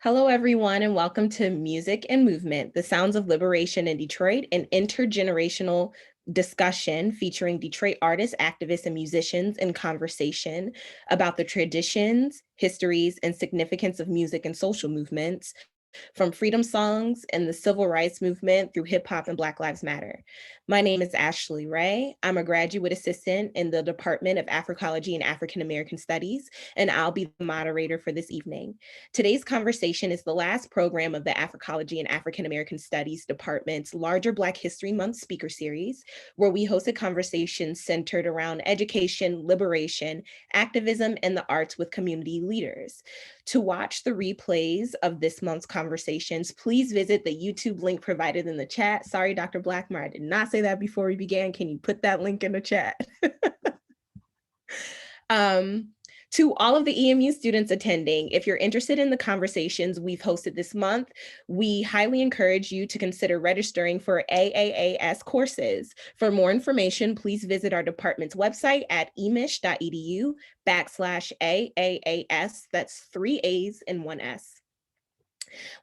Hello, everyone, and welcome to Music and Movement, the Sounds of Liberation in Detroit, an intergenerational discussion featuring Detroit artists, activists, and musicians in conversation about the traditions, histories, and significance of music and social movements, from freedom songs and the civil rights movement through hip hop and Black Lives Matter. My name is Ashley Ray. I'm a graduate assistant in the Department of Africology and African American Studies, and I'll be the moderator for this evening. Today's conversation is the last program of the Africology and African American Studies Department's larger Black History Month speaker series, where we hosted conversations centered around education, liberation, activism, and the arts with community leaders. To watch the replays of this month's conversations, please visit the YouTube link provided in the chat. Sorry, Dr. Blackmer, I did not say that before we began. Can you put that link in the chat? To all of the EMU students attending, if you're interested in the conversations we've hosted this month, we highly encourage you to consider registering for AAAS courses. For more information, please visit our department's website at emish.edu/AAAS. That's 3 A's and 1 S.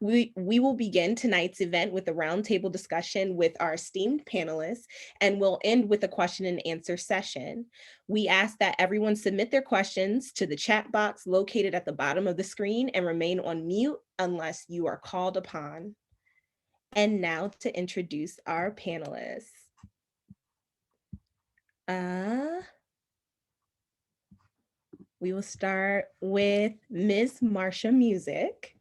We will begin tonight's event with a roundtable discussion with our esteemed panelists, and we'll end with a question and answer session. We ask that everyone submit their questions to the chat box located at the bottom of the screen and remain on mute unless you are called upon. And now to introduce our panelists. We will start with Ms. Marsha Music.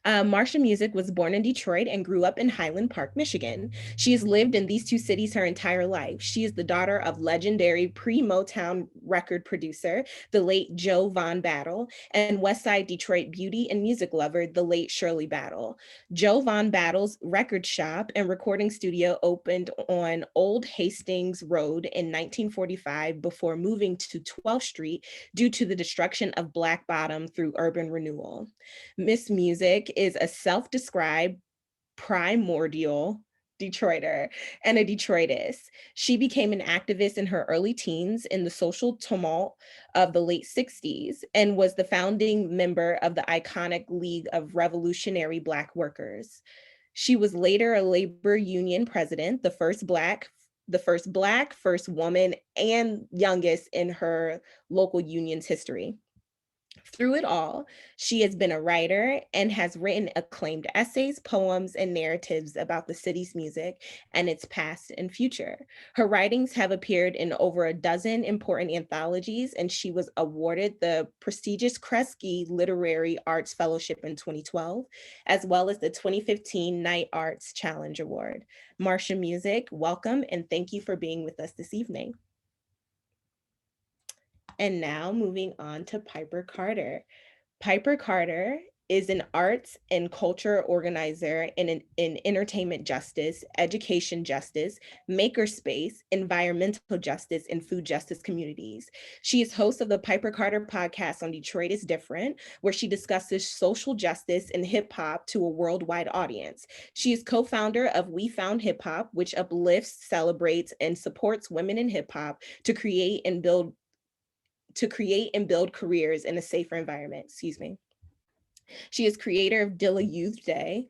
Marsha Music was born in Detroit and grew up in Highland Park, Michigan. She has lived in these two cities her entire life. She is the daughter of legendary pre-Motown record producer, the late Joe Von Battle, and Westside Detroit beauty and music lover, the late Shirley Battle. Joe Von Battle's record shop and recording studio opened on Old Hastings Road in 1945 before moving to 12th Street due to the destruction of Black Bottom through urban renewal. Miss Music is a self-described primordial Detroiter and a Detroitess. She became an activist in her early teens in the social tumult of the late 60s and was the founding member of the iconic League of Revolutionary Black Workers. She was later a labor union president, the first Black, first woman, and youngest in her local union's history. Through it all, she has been a writer and has written acclaimed essays, poems, and narratives about the city's music and its past and future. Her writings have appeared in over a dozen important anthologies, and she was awarded the prestigious Kresge Literary Arts Fellowship in 2012, as well as the 2015 Knight Arts Challenge Award. Marsha Music, welcome, and thank you for being with us this evening. And now moving on to Piper Carter. Piper Carter is an arts and culture organizer in entertainment justice, education justice, makerspace, environmental justice, and food justice communities. She is host of the Piper Carter podcast on Detroit is Different, where she discusses social justice and hip hop to a worldwide audience. She is co-founder of We Found Hip Hop, which uplifts, celebrates, and supports women in hip hop to create and build careers in a safer environment, She is creator of Dilla Youth Day,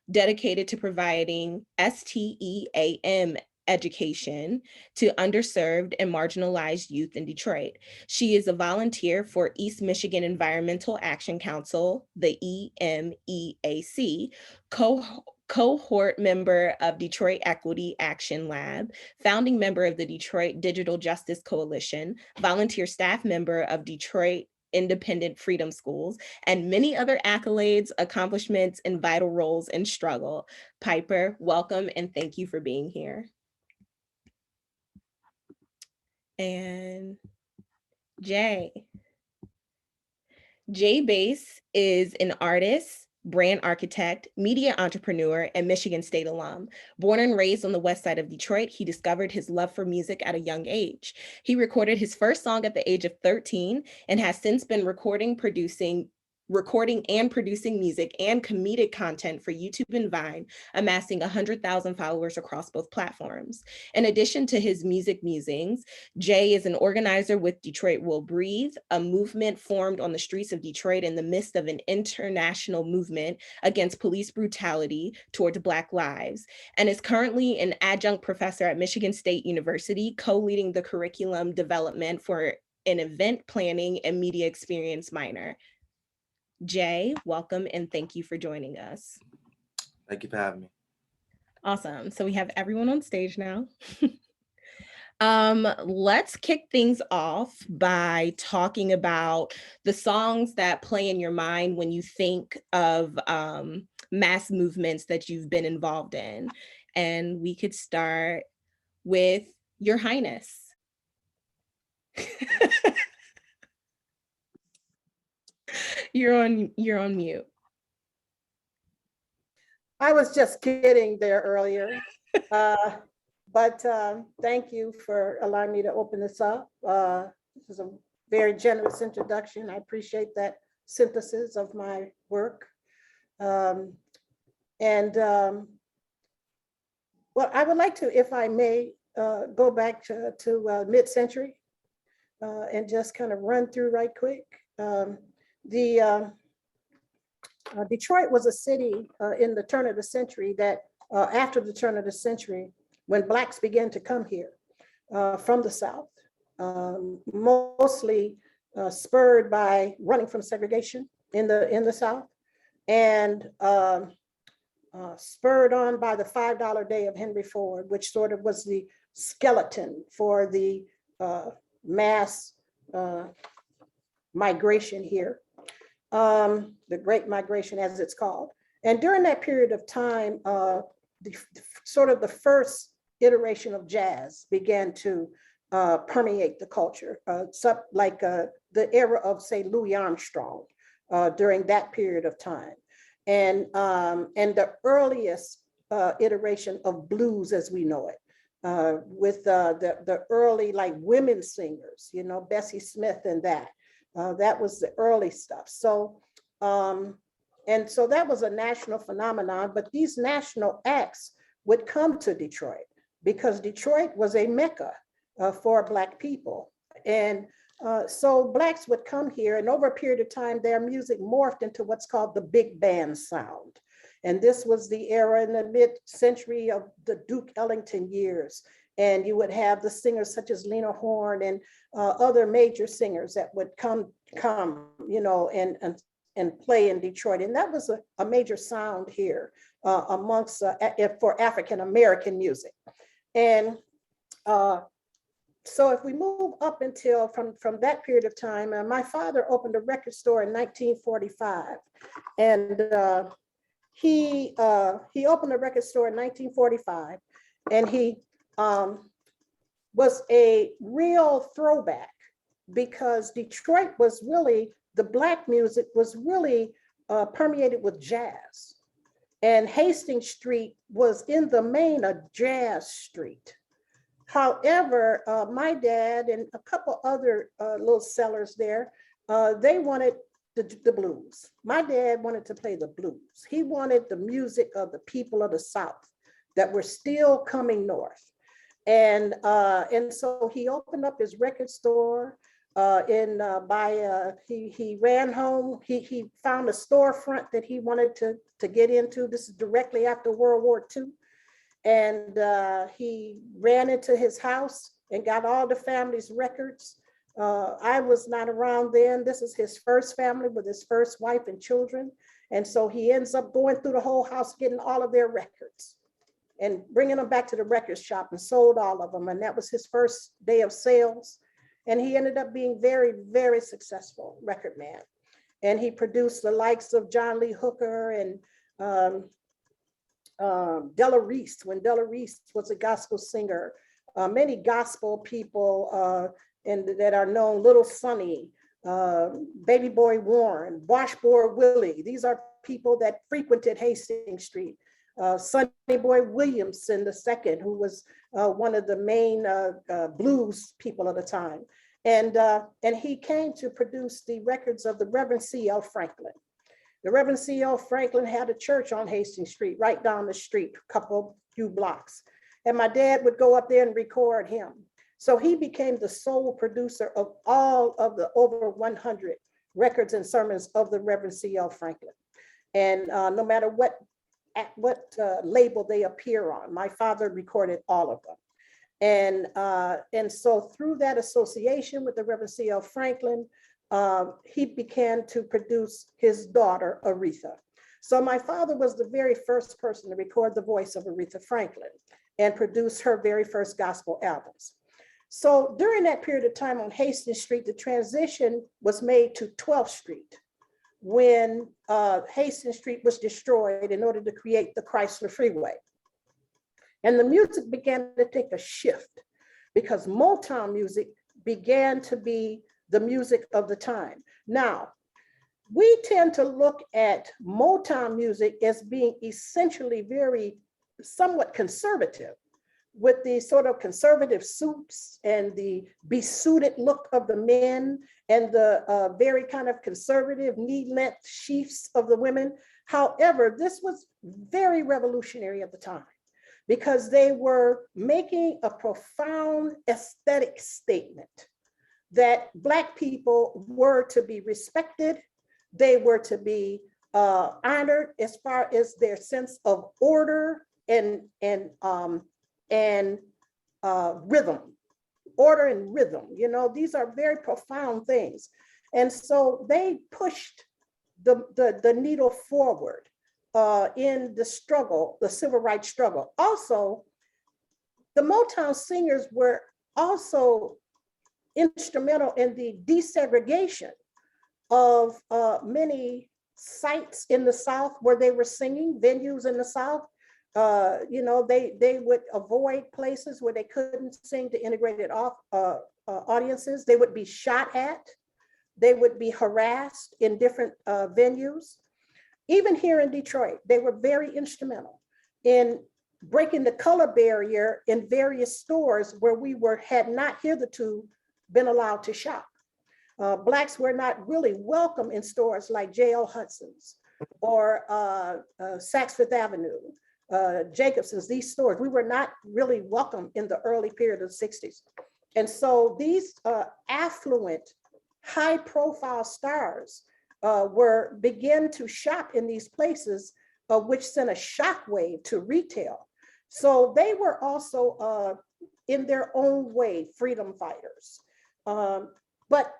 dedicated to providing STEAM education to underserved and marginalized youth in Detroit. She is a volunteer for East Michigan Environmental Action Council, the EMEAC, cohort member of Detroit Equity Action Lab, founding member of the Detroit Digital Justice Coalition, volunteer staff member of Detroit Independent Freedom Schools, and many other accolades, accomplishments, and vital roles in struggle. Piper, welcome and thank you for being here. And Jay Bass is an artist, brand architect, media entrepreneur, and Michigan State alum. Born and raised on the west side of Detroit, he discovered his love for music at a young age. He recorded his first song at the age of 13 and has since been recording, producing, recording and producing music and comedic content for YouTube and Vine, amassing 100,000 followers across both platforms. In addition to his music musings, Jay is an organizer with Detroit Will Breathe, a movement formed on the streets of Detroit in the midst of an international movement against police brutality towards Black lives, and is currently an adjunct professor at Michigan State University, co-leading the curriculum development for an event planning and media experience minor. Jay, welcome and thank you for joining us. Thank you for having me. Awesome. So we have everyone on stage now. Let's kick things off by talking about the songs that play in your mind when you think of mass movements that you've been involved in. And we could start with Your Highness. You're on mute. I was just kidding there earlier, but thank you for allowing me to open this up. This is a very generous introduction. I appreciate that synthesis of my work. Well, I would like to, if I may, go back to mid-century and just kind of run through right quick. Detroit was a city in the turn of the century that after the turn of the century, when Blacks began to come here from the South, mostly spurred by running from segregation in the South, and spurred on by the $5 day of Henry Ford, which sort of was the skeleton for the mass migration here. The Great Migration, as it's called. And during that period of time, sort of the first iteration of jazz began to permeate the culture, like the era of, say, Louis Armstrong during that period of time. And the earliest iteration of blues as we know it, with the early like women singers, you know, Bessie Smith and that. That was the early stuff. So, and so that was a national phenomenon, but these national acts would come to Detroit because Detroit was a mecca for Black people. And so Blacks would come here, and over a period of time, their music morphed into what's called the big band sound. And this was the era in the mid-century of the Duke Ellington years. And you would have the singers such as Lena Horne and other major singers that would come, you know, and play in Detroit. And that was a major sound here amongst for African-American music. And so if we move up until from that period of time, my father opened a record store in 1945. And he opened a record store in 1945, and he was a real throwback because Detroit was really, the Black music was really permeated with jazz. And Hastings Street was in the main a jazz street. However, my dad and a couple other little sellers there, they wanted the blues. My dad wanted to play the blues. He wanted the music of the people of the South that were still coming north. And so he opened up his record store he ran home, he found a storefront that he wanted to get into. This is directly after World War II. And he ran into his house and got all the family's records. I was not around then. This is his first family with his first wife and children. And so he ends up going through the whole house, getting all of their records and bringing them back to the record shop, and sold all of them. And that was his first day of sales. And he ended up being very, very successful record man. And he produced the likes of John Lee Hooker and Della Reese, when Della Reese was a gospel singer, many gospel people and that are known, Little Sonny, Baby Boy Warren, Washboard Willie. These are people that frequented Hastings Street. Sonny Boy Williamson II, who was one of the main blues people of the time. And he came to produce the records of the Reverend C.L. Franklin. The Reverend C.L. Franklin had a church on Hastings Street, right down the street, few blocks. And my dad would go up there and record him. So he became the sole producer of all of the over 100 records and sermons of the Reverend C.L. Franklin. And no matter what label they appear on, my father recorded all of them. And so through that association with the Reverend C.L. Franklin, he began to produce his daughter, Aretha. So my father was the very first person to record the voice of Aretha Franklin and produce her very first gospel albums. So during that period of time on Hastings Street, the transition was made to 12th Street when Hastings Street was destroyed in order to create the Chrysler Freeway. And the music began to take a shift because Motown music began to be the music of the time. Now, we tend to look at Motown music as being essentially somewhat conservative, with the sort of conservative suits and the besuited look of the men and the very kind of conservative knee-length sheaths of the women. However, this was very revolutionary at the time because they were making a profound aesthetic statement that Black people were to be respected, they were to be honored as far as their sense of order and rhythm, order and rhythm. You know, these are very profound things. And so they pushed the needle forward in the struggle, the civil rights struggle. Also, the Motown singers were also instrumental in the desegregation of many sites in the South where they were singing, venues in the South. You know, they would avoid places where they couldn't sing to integrated audiences. They would be shot at. They would be harassed in different venues. Even here in Detroit, they were very instrumental in breaking the color barrier in various stores where we had not hitherto been allowed to shop. Blacks were not really welcome in stores like J.L. Hudson's or Saks Fifth Avenue, Jacobson's, these stores. We were not really welcome in the early period of the 60s. And so these affluent, high profile stars began to shop in these places, which sent a shockwave to retail. So they were also in their own way, freedom fighters. But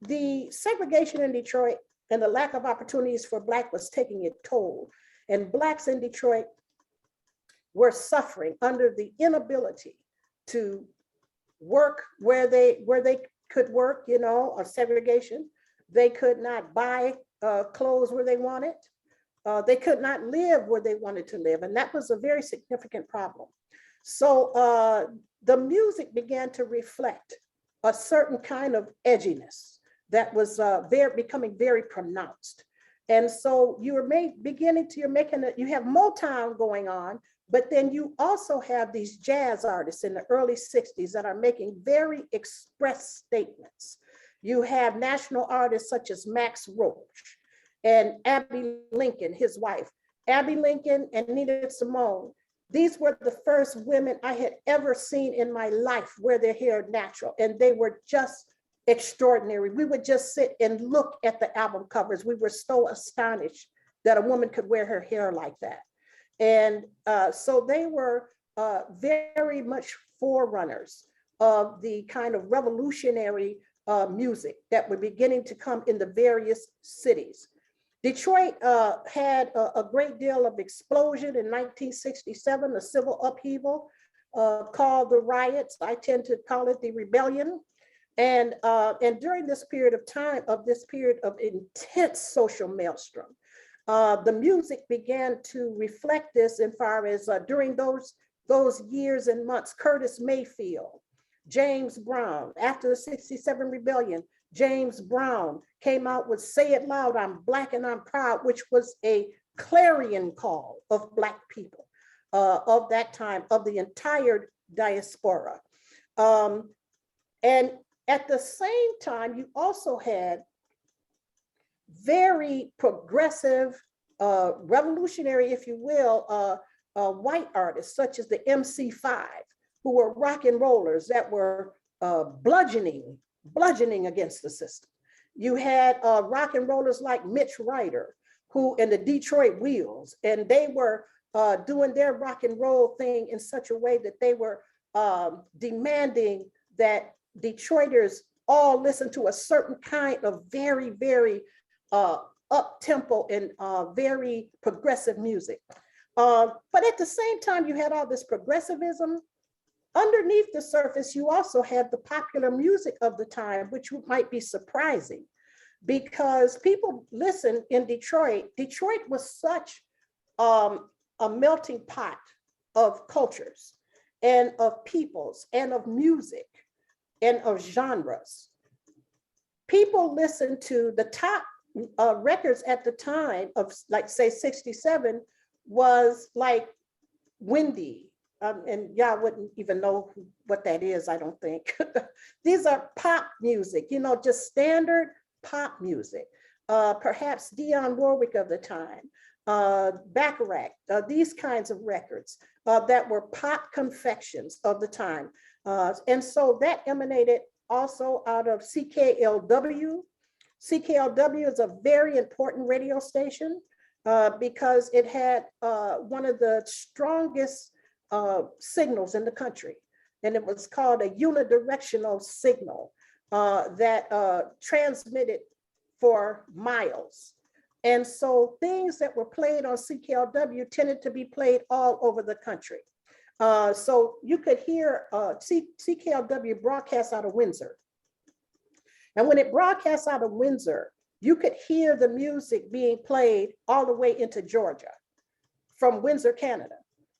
the segregation in Detroit and the lack of opportunities for Black was taking its toll. And Blacks in Detroit were suffering under the inability to work where they could work, you know, or segregation. They could not buy clothes where they wanted. They could not live where they wanted to live. And that was a very significant problem. So the music began to reflect a certain kind of edginess that was becoming very pronounced. And so you have Motown going on, but then you also have these jazz artists in the early 60s that are making very express statements. You have national artists such as Max Roach and Abbey Lincoln, his wife. Abbey Lincoln and Nina Simone, these were the first women I had ever seen in my life wear their hair natural, and they were just extraordinary. We would just sit and look at the album covers. We were so astonished that a woman could wear her hair like that. And so they were very much forerunners of the kind of revolutionary music that were beginning to come in the various cities. Detroit had a great deal of explosion in 1967, a civil upheaval called the riots. I tend to call it the rebellion. And during this period of time, this period of intense social maelstrom, the music began to reflect this as far as during those years and months, Curtis Mayfield, James Brown, after the 67 rebellion, James Brown came out with Say It Loud, I'm Black and I'm Proud, which was a clarion call of Black people of that time, of the entire diaspora. And At the same time, you also had very progressive, revolutionary, if you will, white artists such as the MC5, who were rock and rollers that were bludgeoning against the system. You had rock and rollers like Mitch Ryder, who in the Detroit Wheels, and they were doing their rock and roll thing in such a way that they were demanding that Detroiters all listen to a certain kind of very, very up-tempo and very progressive music. But at the same time, you had all this progressivism. Underneath the surface, you also had the popular music of the time, which might be surprising because people listen in Detroit. Detroit was such a melting pot of cultures and of peoples and of music and of genres. People listened to the top records at the time of, like, say, 67 was like Wendy. And y'all wouldn't even know what that is, I don't think. These are pop music, you know, just standard pop music. Perhaps Dionne Warwick of the time, Bacharach, these kinds of records that were pop confections of the time. And so that emanated also out of CKLW. CKLW is a very important radio station because it had one of the strongest signals in the country. And it was called a unidirectional signal that transmitted for miles. And so things that were played on CKLW tended to be played all over the country. So you could hear CKLW broadcast out of Windsor. And when it broadcasts out of Windsor, you could hear the music being played all the way into Georgia from Windsor, Canada.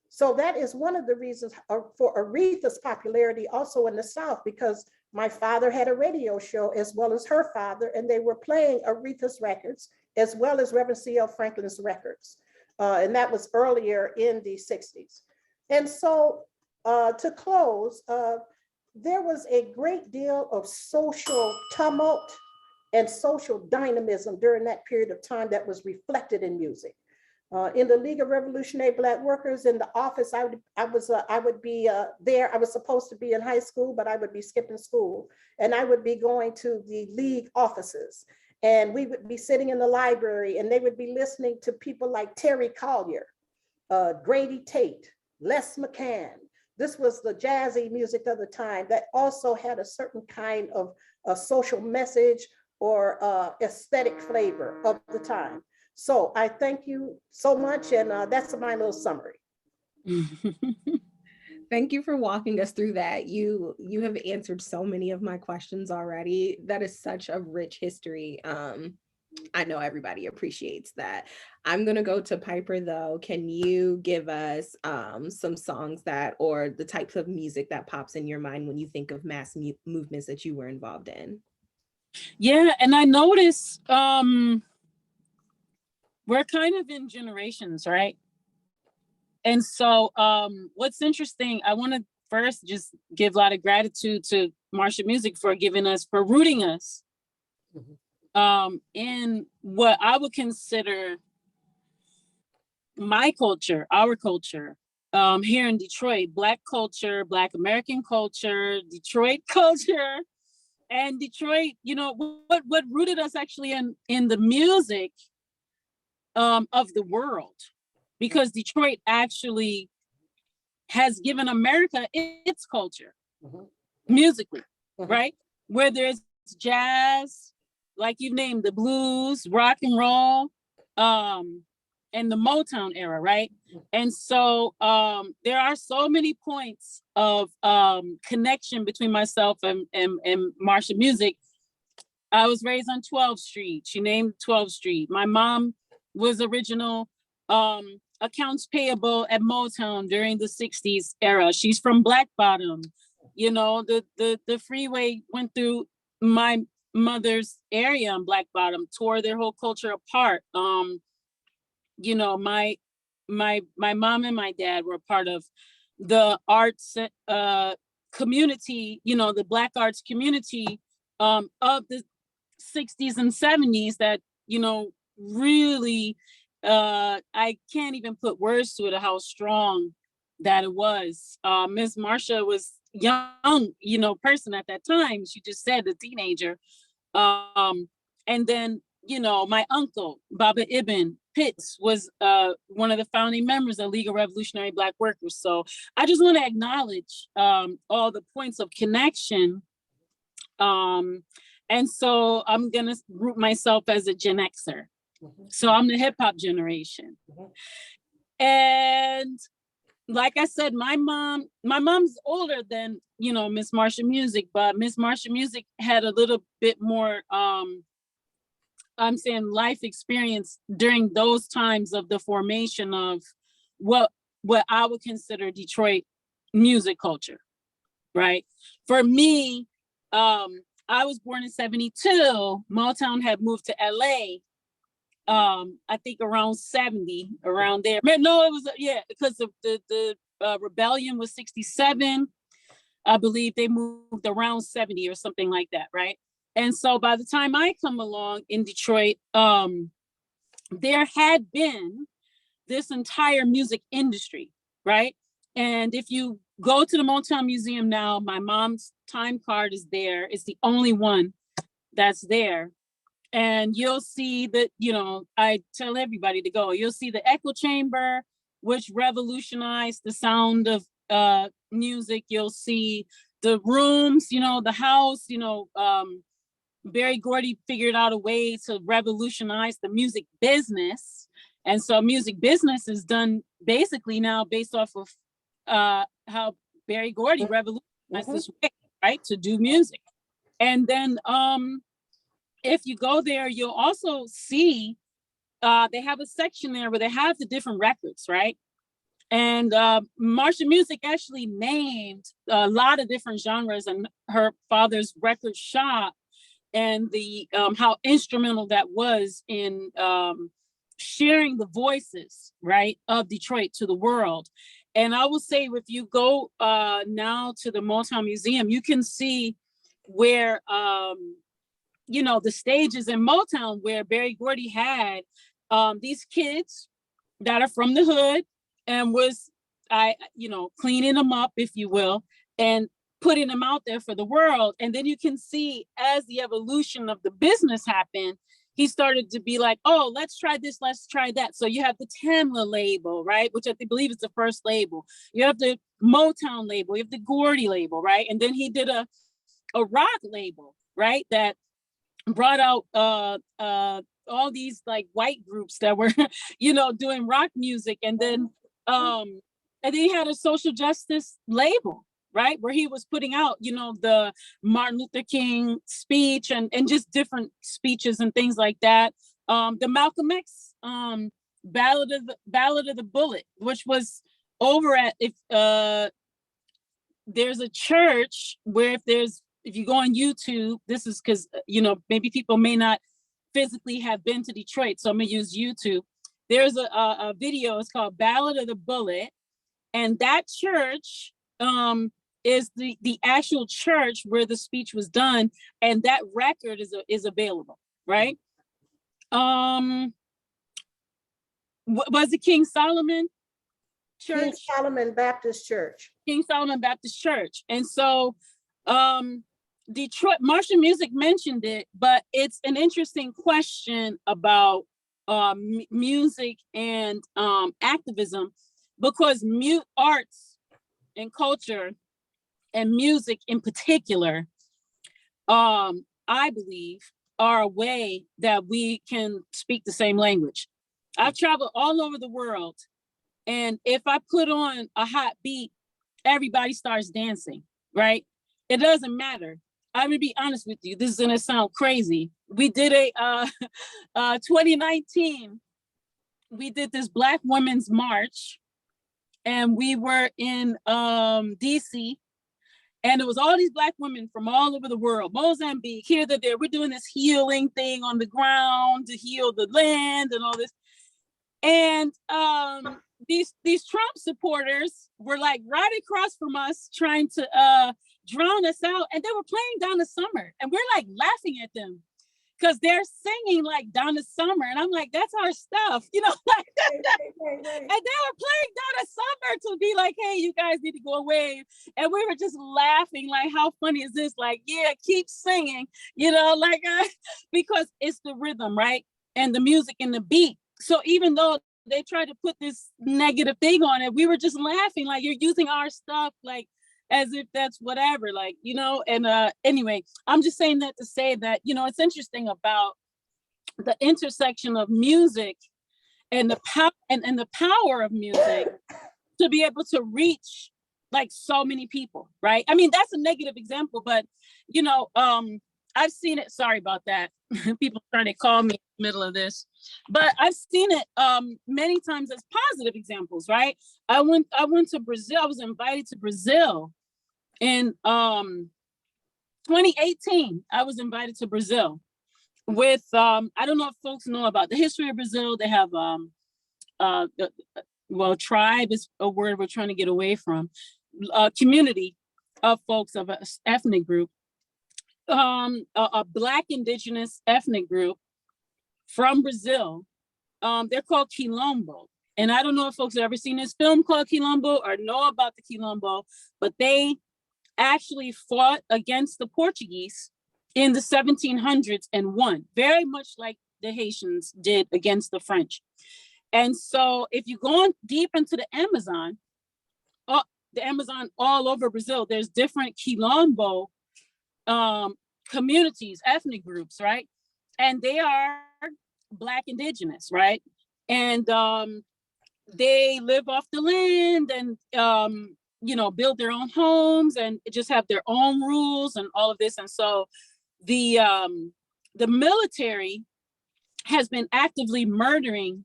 So that is one of the reasons for Aretha's popularity also in the South, because my father had a radio show as well as her father, and they were playing Aretha's records as well as Reverend C.L. Franklin's records. And that was earlier in the 60s. And so to close, there was a great deal of social tumult and social dynamism during that period of time that was reflected in music. In the League of Revolutionary Black Workers, in the office, I would be there. I was supposed to be in high school, but I would be skipping school, and I would be going to the League offices, and we would be sitting in the library, and they would be listening to people like Terry Collier, Grady Tate, Les McCann. This was the jazzy music of the time that also had a certain kind of a social message or aesthetic flavor of the time. So I thank you so much, and that's my little summary. Thank you for walking us through that. You have answered so many of my questions already. That is such a rich history. I know everybody appreciates that. I'm gonna go to Piper though. Can you give us some songs that, or the types of music that pops in your mind when you think of mass movements that you were involved in? Yeah, and I notice we're kind of in generations, right? And so what's interesting, I want to first just give a lot of gratitude to Marsha Music for rooting us in what I would consider my culture, our culture, here in Detroit, Black culture, Black American culture, Detroit culture. And Detroit, you know, what rooted us actually in the music of the world, because Detroit actually has given America its culture musically, right? Where there's jazz, like you named, the blues, rock and roll, and the Motown era, right? And so there are so many points of connection between myself and Marsha Music. I was raised on 12th Street. She named 12th Street. My mom was original accounts payable at Motown during the 60s era. She's from Black Bottom. You know, the freeway went through my mother's area in Black Bottom, tore their whole culture apart. You know, my mom and my dad were part of the arts community, the Black arts community of the 60s and 70s that, really, I can't even put words to it of how strong that it was. Miss Marsha was young, person at that time. She just said a teenager. And then, my uncle, Baba Ibn Pitts, was one of the founding members of League of Revolutionary Black Workers. So I just want to acknowledge all the points of connection. And so I'm going to group myself as a Gen Xer. So I'm the hip hop generation. And like I said, my mom's older than, Miss Marsha Music, but Miss Marsha Music had a little bit more, I'm saying life experience during those times of the formation of what I would consider Detroit music culture, right? For me, I was born in 72. Motown had moved to LA. I think around 70, around there. No, it was, because of the rebellion was 67. I believe they moved around 70 or something like that, right? And so by the time I come along in Detroit, there had been this entire music industry, right? And if you go to the Motown Museum now, my mom's time card is there. It's the only one that's there. And you'll see that, I tell everybody to go. You'll see the echo chamber, which revolutionized the sound of music. You'll see the rooms, the house, Berry Gordy figured out a way to revolutionize the music business. And so music business is done basically now based off of how Berry Gordy revolutionized this way, right, to do music. And then if you go there, you'll also see they have a section there where they have the different records, right? And Marsha Music actually named a lot of different genres in her father's record shop, and the how instrumental that was in sharing the voices, right, of Detroit to the world. And I will say, if you go now to the Motown Museum, you can see where the stages in Motown where Berry Gordy had these kids that are from the hood and was, cleaning them up, if you will, and putting them out there for the world. And then you can see as the evolution of the business happened, he started to be like, oh, let's try this, let's try that. So you have the Tamla label, right? Which I believe is the first label. You have the Motown label, you have the Gordy label, right? And then he did a rock label, right? That brought out all these like white groups that were, doing rock music. And then he had a social justice label, right? Where he was putting out, the Martin Luther King speech and just different speeches and things like that. The Malcolm X Ballad of the Bullet, which was over at, if there's a church where if you go on YouTube, this is because, maybe people may not physically have been to Detroit, so I'm gonna use YouTube. There's a video, it's called Ballad of the Bullet, and that church is the actual church where the speech was done, and that record is available, right? Was it King Solomon Church? King Solomon Baptist Church. King Solomon Baptist Church. And so Detroit, Marsha Music mentioned it, but it's an interesting question about music and activism, because arts and culture and music in particular, I believe, are a way that we can speak the same language. I've traveled all over the world, and if I put on a hot beat, everybody starts dancing, right? It doesn't matter. I'm gonna be honest with you. This is gonna sound crazy. We did 2019, we did this Black Women's March, and we were in DC, and it was all these Black women from all over the world, Mozambique, here, there. We're doing this healing thing on the ground to heal the land and all this. And these Trump supporters were like right across from us, trying to drown us out. And they were playing Donna Summer, and we're like laughing at them because they're singing like Donna Summer. And I'm like, that's our stuff, you know, like, and they were playing Donna Summer to be like, hey, you guys need to go away. And we were just laughing, like, how funny is this? Like, yeah, keep singing, you know, like, because it's the rhythm, right? And the music and the beat. So even though they tried to put this negative thing on it, we were just laughing, like, you're using our stuff, like, as if that's whatever, like, you know. And anyway, I'm just saying that to say that, you know, it's interesting about the intersection of music and the power and the power of music to be able to reach like so many people, right? I mean, that's a negative example, but you know, I've seen it. Sorry about that. People trying to call me in the middle of this, but I've seen it many times as positive examples, right? I went to Brazil. I was invited to Brazil in 2018. I was invited to Brazil with I don't know if folks know about the history of Brazil. They have well, tribe is a word we're trying to get away from. Community of folks of an ethnic group, a Black indigenous ethnic group from Brazil. They're called Quilombo. And I don't know if folks have ever seen this film called Quilombo or know about the Quilombo, but they actually fought against the Portuguese in the 1700s and won, very much like the Haitians did against the French. And so if you go on deep into the Amazon all over Brazil, there's different Quilombo communities, ethnic groups, right? And they are Black indigenous, right? And they live off the land and, you know, build their own homes and just have their own rules and all of this. And so the military has been actively murdering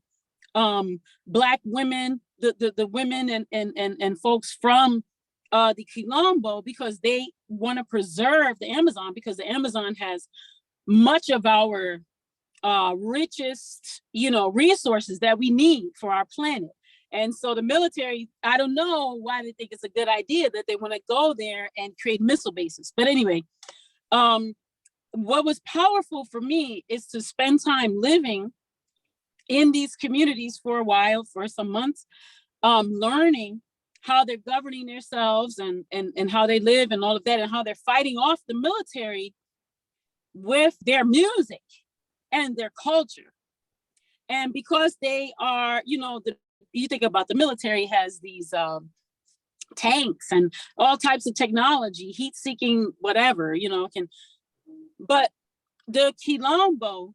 Black women, the women and folks from the Quilombo, because they want to preserve the Amazon, because the Amazon has much of our richest, you know, resources that we need for our planet. And so the military, I don't know why they think it's a good idea that they want to go there and create missile bases. But anyway, what was powerful for me is to spend time living in these communities for a while, for some months, learning how they're governing themselves and how they live and all of that, and how they're fighting off the military with their music and their culture. And because they are, you know, you think about the military has these tanks and all types of technology, heat-seeking, whatever, you know, but the Quilombo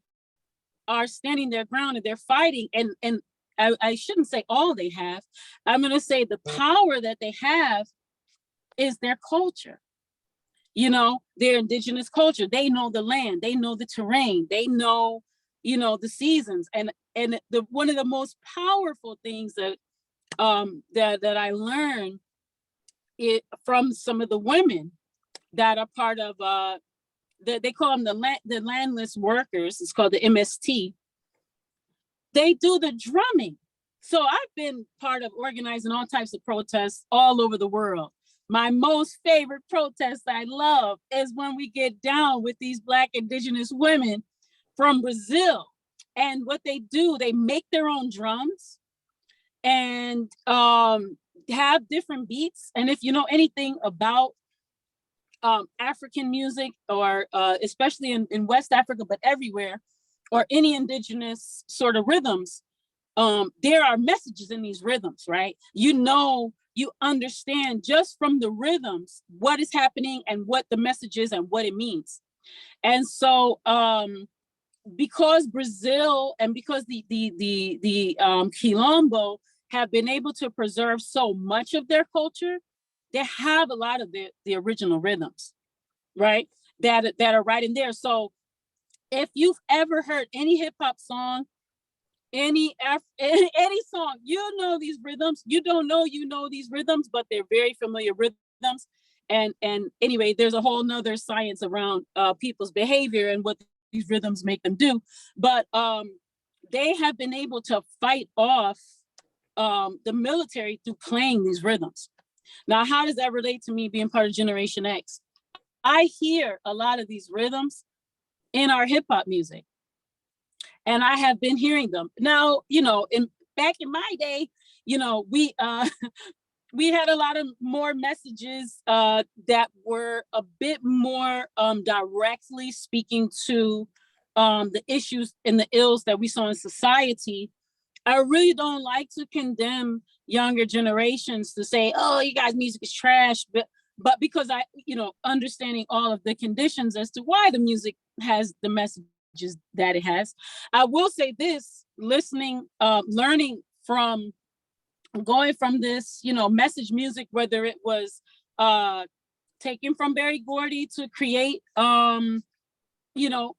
are standing their ground and they're fighting, and I shouldn't say all they have. I'm going to say the power that they have is their culture. You know, their indigenous culture. They know the land, they know the terrain, they know, you know, the seasons. And one of the most powerful things that that I learned from some of the women that are part of they call them the landless workers. It's called the MST. They do the drumming. So I've been part of organizing all types of protests all over the world. My most favorite protest I love is when we get down with these Black indigenous women from Brazil. And what they do, they make their own drums and have different beats. And if you know anything about African music, or especially in West Africa, but everywhere, or any indigenous sort of rhythms, there are messages in these rhythms, right? You know, you understand just from the rhythms what is happening and what the message is and what it means. And so because Brazil and because the Quilombo have been able to preserve so much of their culture, they have a lot of the original rhythms, right? That are right in there. So if you've ever heard any hip hop song, any song, you know these rhythms. You don't know you know these rhythms, but they're very familiar rhythms. And anyway, there's a whole nother science around people's behavior and what these rhythms make them do. But they have been able to fight off the military through playing these rhythms. Now, how does that relate to me being part of Generation X? I hear a lot of these rhythms in our hip hop music, and I have been hearing them. Now, back in my day, we we had a lot of more messages that were a bit more directly speaking to the issues and the ills that we saw in society. I really don't like to condemn younger generations to say, oh, you guys' music is trash, but because I, understanding all of the conditions as to why the music has the messages that it has. I will say this, listening, learning from going from this, message music, whether it was taken from Berry Gordy to create,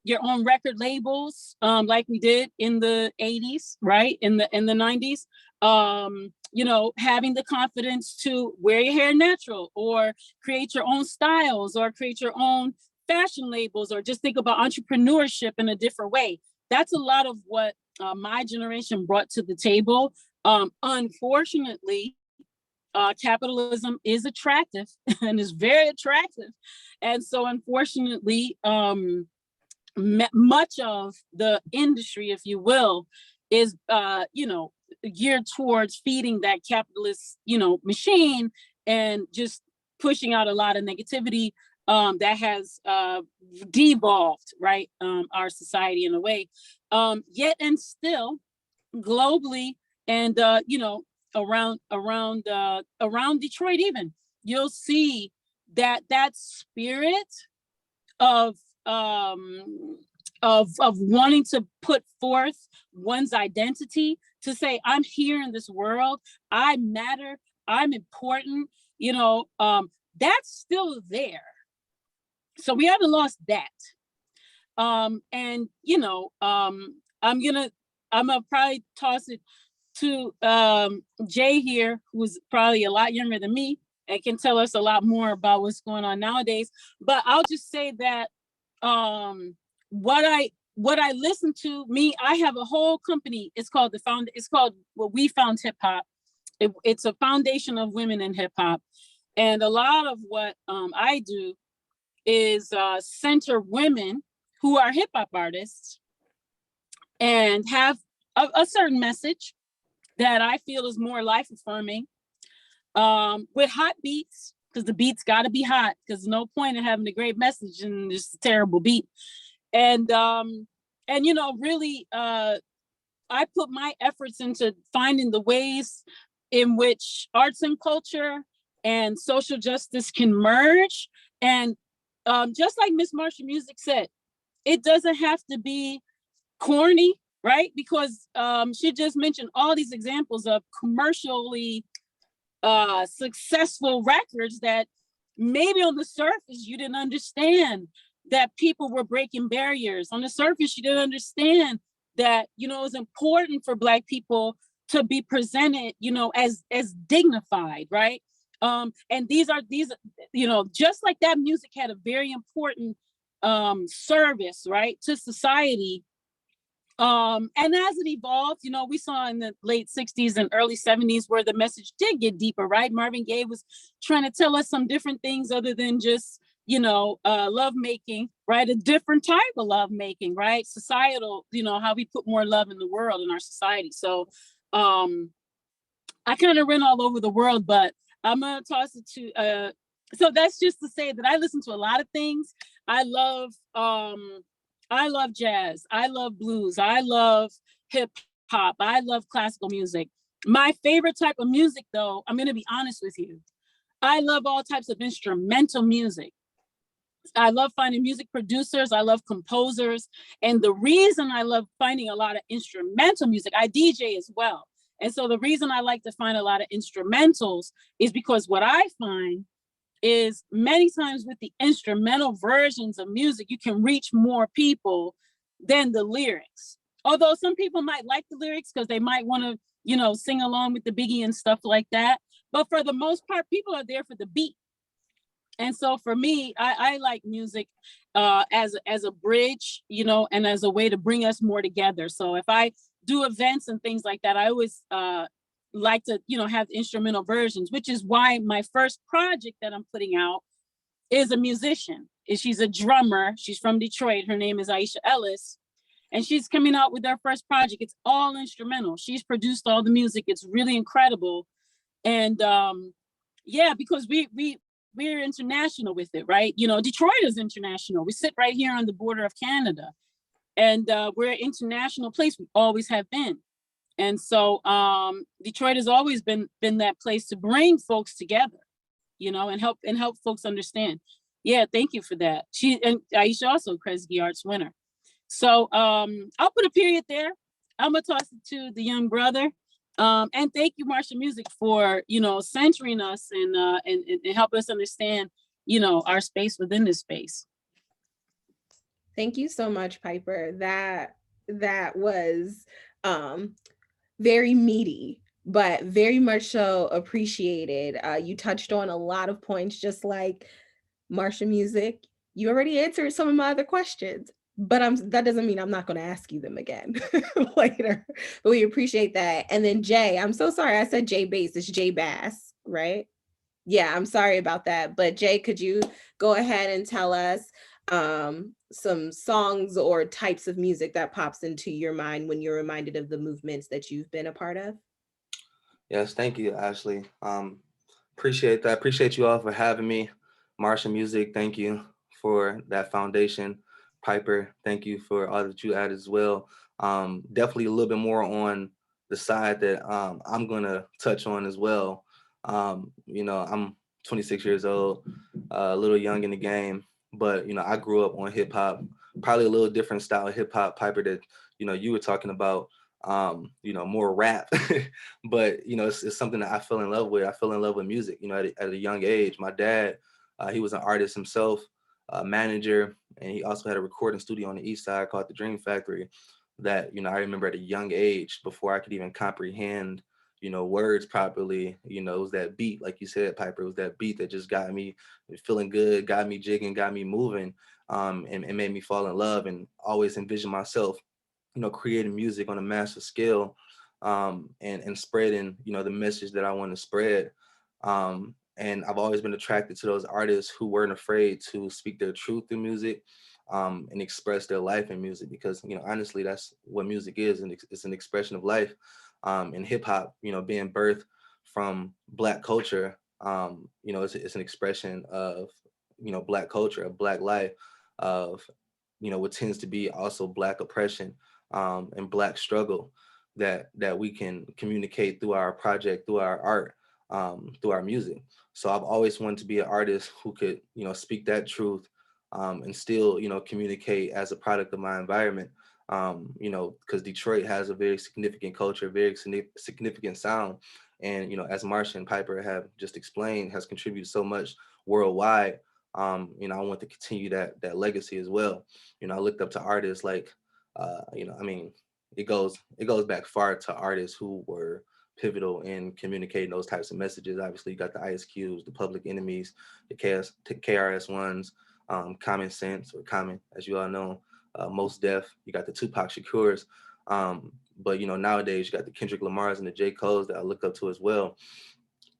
your own record labels, like we did in the 80s, right? In the 90s, having the confidence to wear your hair natural or create your own styles or create your own fashion labels or just think about entrepreneurship in a different way. That's a lot of what my generation brought to the table. Unfortunately, capitalism is attractive and is very attractive. And so unfortunately, much of the industry, if you will, is, geared towards feeding that capitalist, machine and just pushing out a lot of negativity that has devolved, right, our society in a way. Yet and still, globally, and around Detroit, even you'll see that spirit of wanting to put forth one's identity, to say, I'm here in this world, I matter, I'm important, that's still there. So we haven't lost that. And I'm gonna probably toss it to Jay here, who's probably a lot younger than me and can tell us a lot more about what's going on nowadays. But I'll just say that what I listen to, I have a whole company. It's called what We Found Hip Hop. It's a foundation of women in hip hop. And a lot of what I do is center women who are hip hop artists and have a certain message that I feel is more life affirming, with hot beats, because the beats got to be hot, because there's no point in having a great message and just a terrible beat. And really, I put my efforts into finding the ways in which arts and culture and social justice can merge. And just like Miss Marsha Music said, it doesn't have to be corny, right? Because she just mentioned all these examples of commercially successful records that maybe on the surface you didn't understand that people were breaking barriers. On the surface, you didn't understand that, it was important for Black people to be presented, as dignified, right? And these, just like that music had a very important service, right, to society. And as it evolved, we saw in the late 60s and early 70s where the message did get deeper, right? Marvin Gaye was trying to tell us some different things other than just, love making, right? A different type of love making, right? Societal, how we put more love in the world, in our society. So I kind of ran all over the world, but I'm going to toss it to, so that's just to say that I listen to a lot of things. I love jazz. I love blues. I love hip hop. I love classical music. My favorite type of music, though, I'm going to be honest with you, I love all types of instrumental music. I love finding music producers. I love composers. And the reason I love finding a lot of instrumental music, I DJ as well. And so the reason I like to find a lot of instrumentals is because what I find is many times with the instrumental versions of music, you can reach more people than the lyrics. Although some people might like the lyrics because they might want to, sing along with the Biggie and stuff like that. But for the most part, people are there for the beat. And so for me, I like music as a bridge, and as a way to bring us more together. So if I do events and things like that, I always like to, have instrumental versions, which is why my first project that I'm putting out is a musician. She's a drummer. She's from Detroit. Her name is Aisha Ellis. And she's coming out with her first project. It's all instrumental. She's produced all the music. It's really incredible. And yeah, because we're international with it, right? Detroit is international. We sit right here on the border of Canada. And we're an international place. We always have been. And so Detroit has always been that place to bring folks together, and help folks understand. Yeah, thank you for that. And Aisha also Kresge Arts winner. So I'll put a period there. I'm gonna toss it to the young brother. And thank you, Marsha Music, for centering us and help us understand, our space within this space. Thank you so much, Piper. That was very meaty, but very much so appreciated. You touched on a lot of points, just like Marsha Music. You already answered some of my other questions, but that doesn't mean I'm not going to ask you them again later. But we appreciate that. And then Jay, I'm so sorry I said Jay Bass. It's Jay Bass, right? Yeah, I'm sorry about that. But Jay, could you go ahead and tell us some songs or types of music that pops into your mind when you're reminded of the movements that you've been a part of? Yes, thank you, Ashley. Appreciate that. Appreciate you all for having me. Marsha Music, thank you for that foundation. Piper, thank you for all that you add as well. Definitely a little bit more on the side that I'm gonna touch on as well. I'm 26 years old, a little young in the game, but I grew up on hip hop, probably a little different style of hip hop, Piper, that you were talking about. More rap, but it's something that I fell in love with. I fell in love with music, at a young age. My dad, he was an artist himself, a manager, and he also had a recording studio on the east side called the Dream Factory that, I remember at a young age, before I could even comprehend, words properly, it was that beat, like you said, Piper, it was that beat that just got me feeling good, got me jigging, got me moving, and made me fall in love, and always envision myself creating music on a massive scale, and spreading, the message that I want to spread. And I've always been attracted to those artists who weren't afraid to speak their truth through music, and express their life in music, because, honestly, that's what music is, and it's an expression of life. And hip hop, being birthed from Black culture, it's an expression of, Black culture, of Black life, of, what tends to be also Black oppression, and Black struggle that we can communicate through our project, through our art, through our music. So I've always wanted to be an artist who could, speak that truth, and still, communicate as a product of my environment. Because Detroit has a very significant culture, very significant sound. And, as Marsha and Piper have just explained, has contributed so much worldwide. I want to continue that legacy as well. I looked up to artists like, it goes back far to artists who were pivotal in communicating those types of messages. Obviously, you got the Ice Cubes, the Public Enemies, the KRS Ones, Common Sense, or Common, as you all know, Most Def. You got the Tupac Shakurs, but nowadays you got the Kendrick Lamars and the J. Cole's that I look up to as well.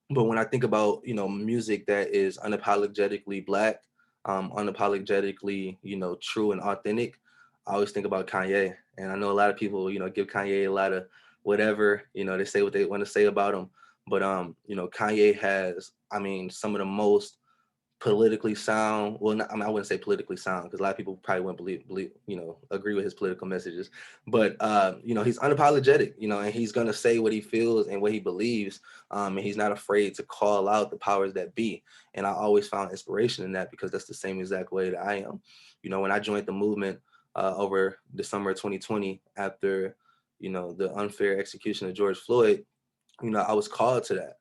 But when I think about music that is unapologetically Black, unapologetically true and authentic, I always think about Kanye. And I know a lot of people give Kanye a lot of whatever, they say what they want to say about him, but Kanye has, some of the most politically sound, well, not, I wouldn't say politically sound, because a lot of people probably wouldn't believe agree with his political messages, but he's unapologetic, and he's gonna say what he feels and what he believes, and he's not afraid to call out the powers that be. And I always found inspiration in that, because that's the same exact way that I am. When I joined the movement over the summer of 2020, after the unfair execution of George Floyd, I was called to that.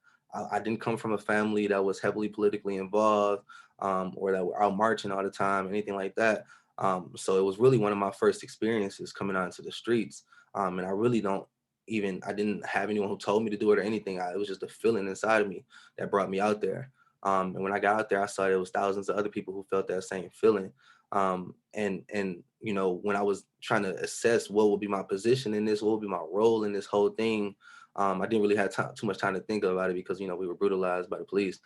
I didn't come from a family that was heavily politically involved, or that were out marching all the time, anything like that. So it was really one of my first experiences coming out into the streets. And I didn't have anyone who told me to do it or anything. It was just a feeling inside of me that brought me out there. And when I got out there, I saw there was thousands of other people who felt that same feeling. And when I was trying to assess what would be my position in this, what would be my role in this whole thing, I didn't really have too much time to think about it because, you know, we were brutalized by the police,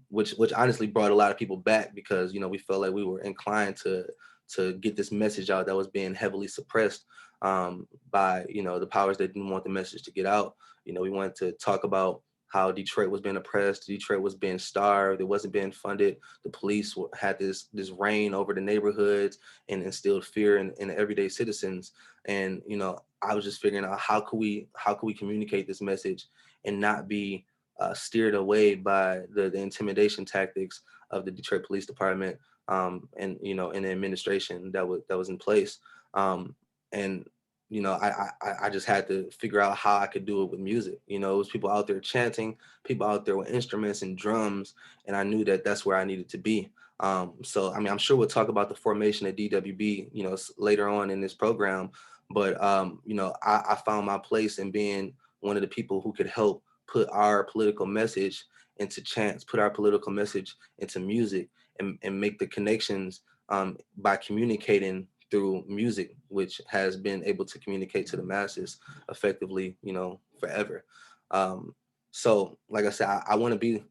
which honestly brought a lot of people back because, you know, we felt like we were inclined to get this message out that was being heavily suppressed by, you know, the powers that didn't want the message to get out. You know, we wanted to talk about how Detroit was being oppressed, Detroit was being starved, it wasn't being funded. The police had this reign over the neighborhoods and instilled fear in the everyday citizens. And, you know, I was just figuring out how could we communicate this message and not be steered away by the intimidation tactics of the Detroit Police Department and, you know, and the administration that was in place. And you know, I just had to figure out how I could do it with music. You know, it was people out there chanting, people out there with instruments and drums, and I knew that that's where I needed to be. So, I mean, I'm sure we'll talk about the formation of DWB, you know, later on in this program, but, you know, I found my place in being one of the people who could help put our political message into chants, put our political message into music and make the connections by communicating through music, which has been able to communicate to the masses effectively, you know, forever. So, like I said, I want to be,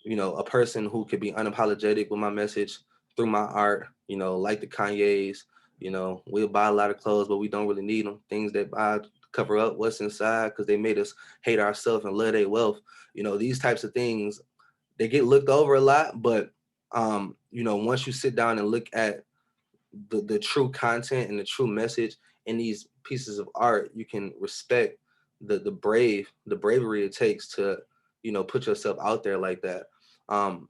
you know, a person who could be unapologetic with my message through my art, you know, like the Kanye's, you know, we'll buy a lot of clothes, but we don't really need them. Things that buy cover up what's inside because they made us hate ourselves and love their wealth. You know, these types of things, they get looked over a lot, but, you know, once you sit down and look at the true content and the true message in these pieces of art, you can respect the bravery it takes to, you know, put yourself out there like that.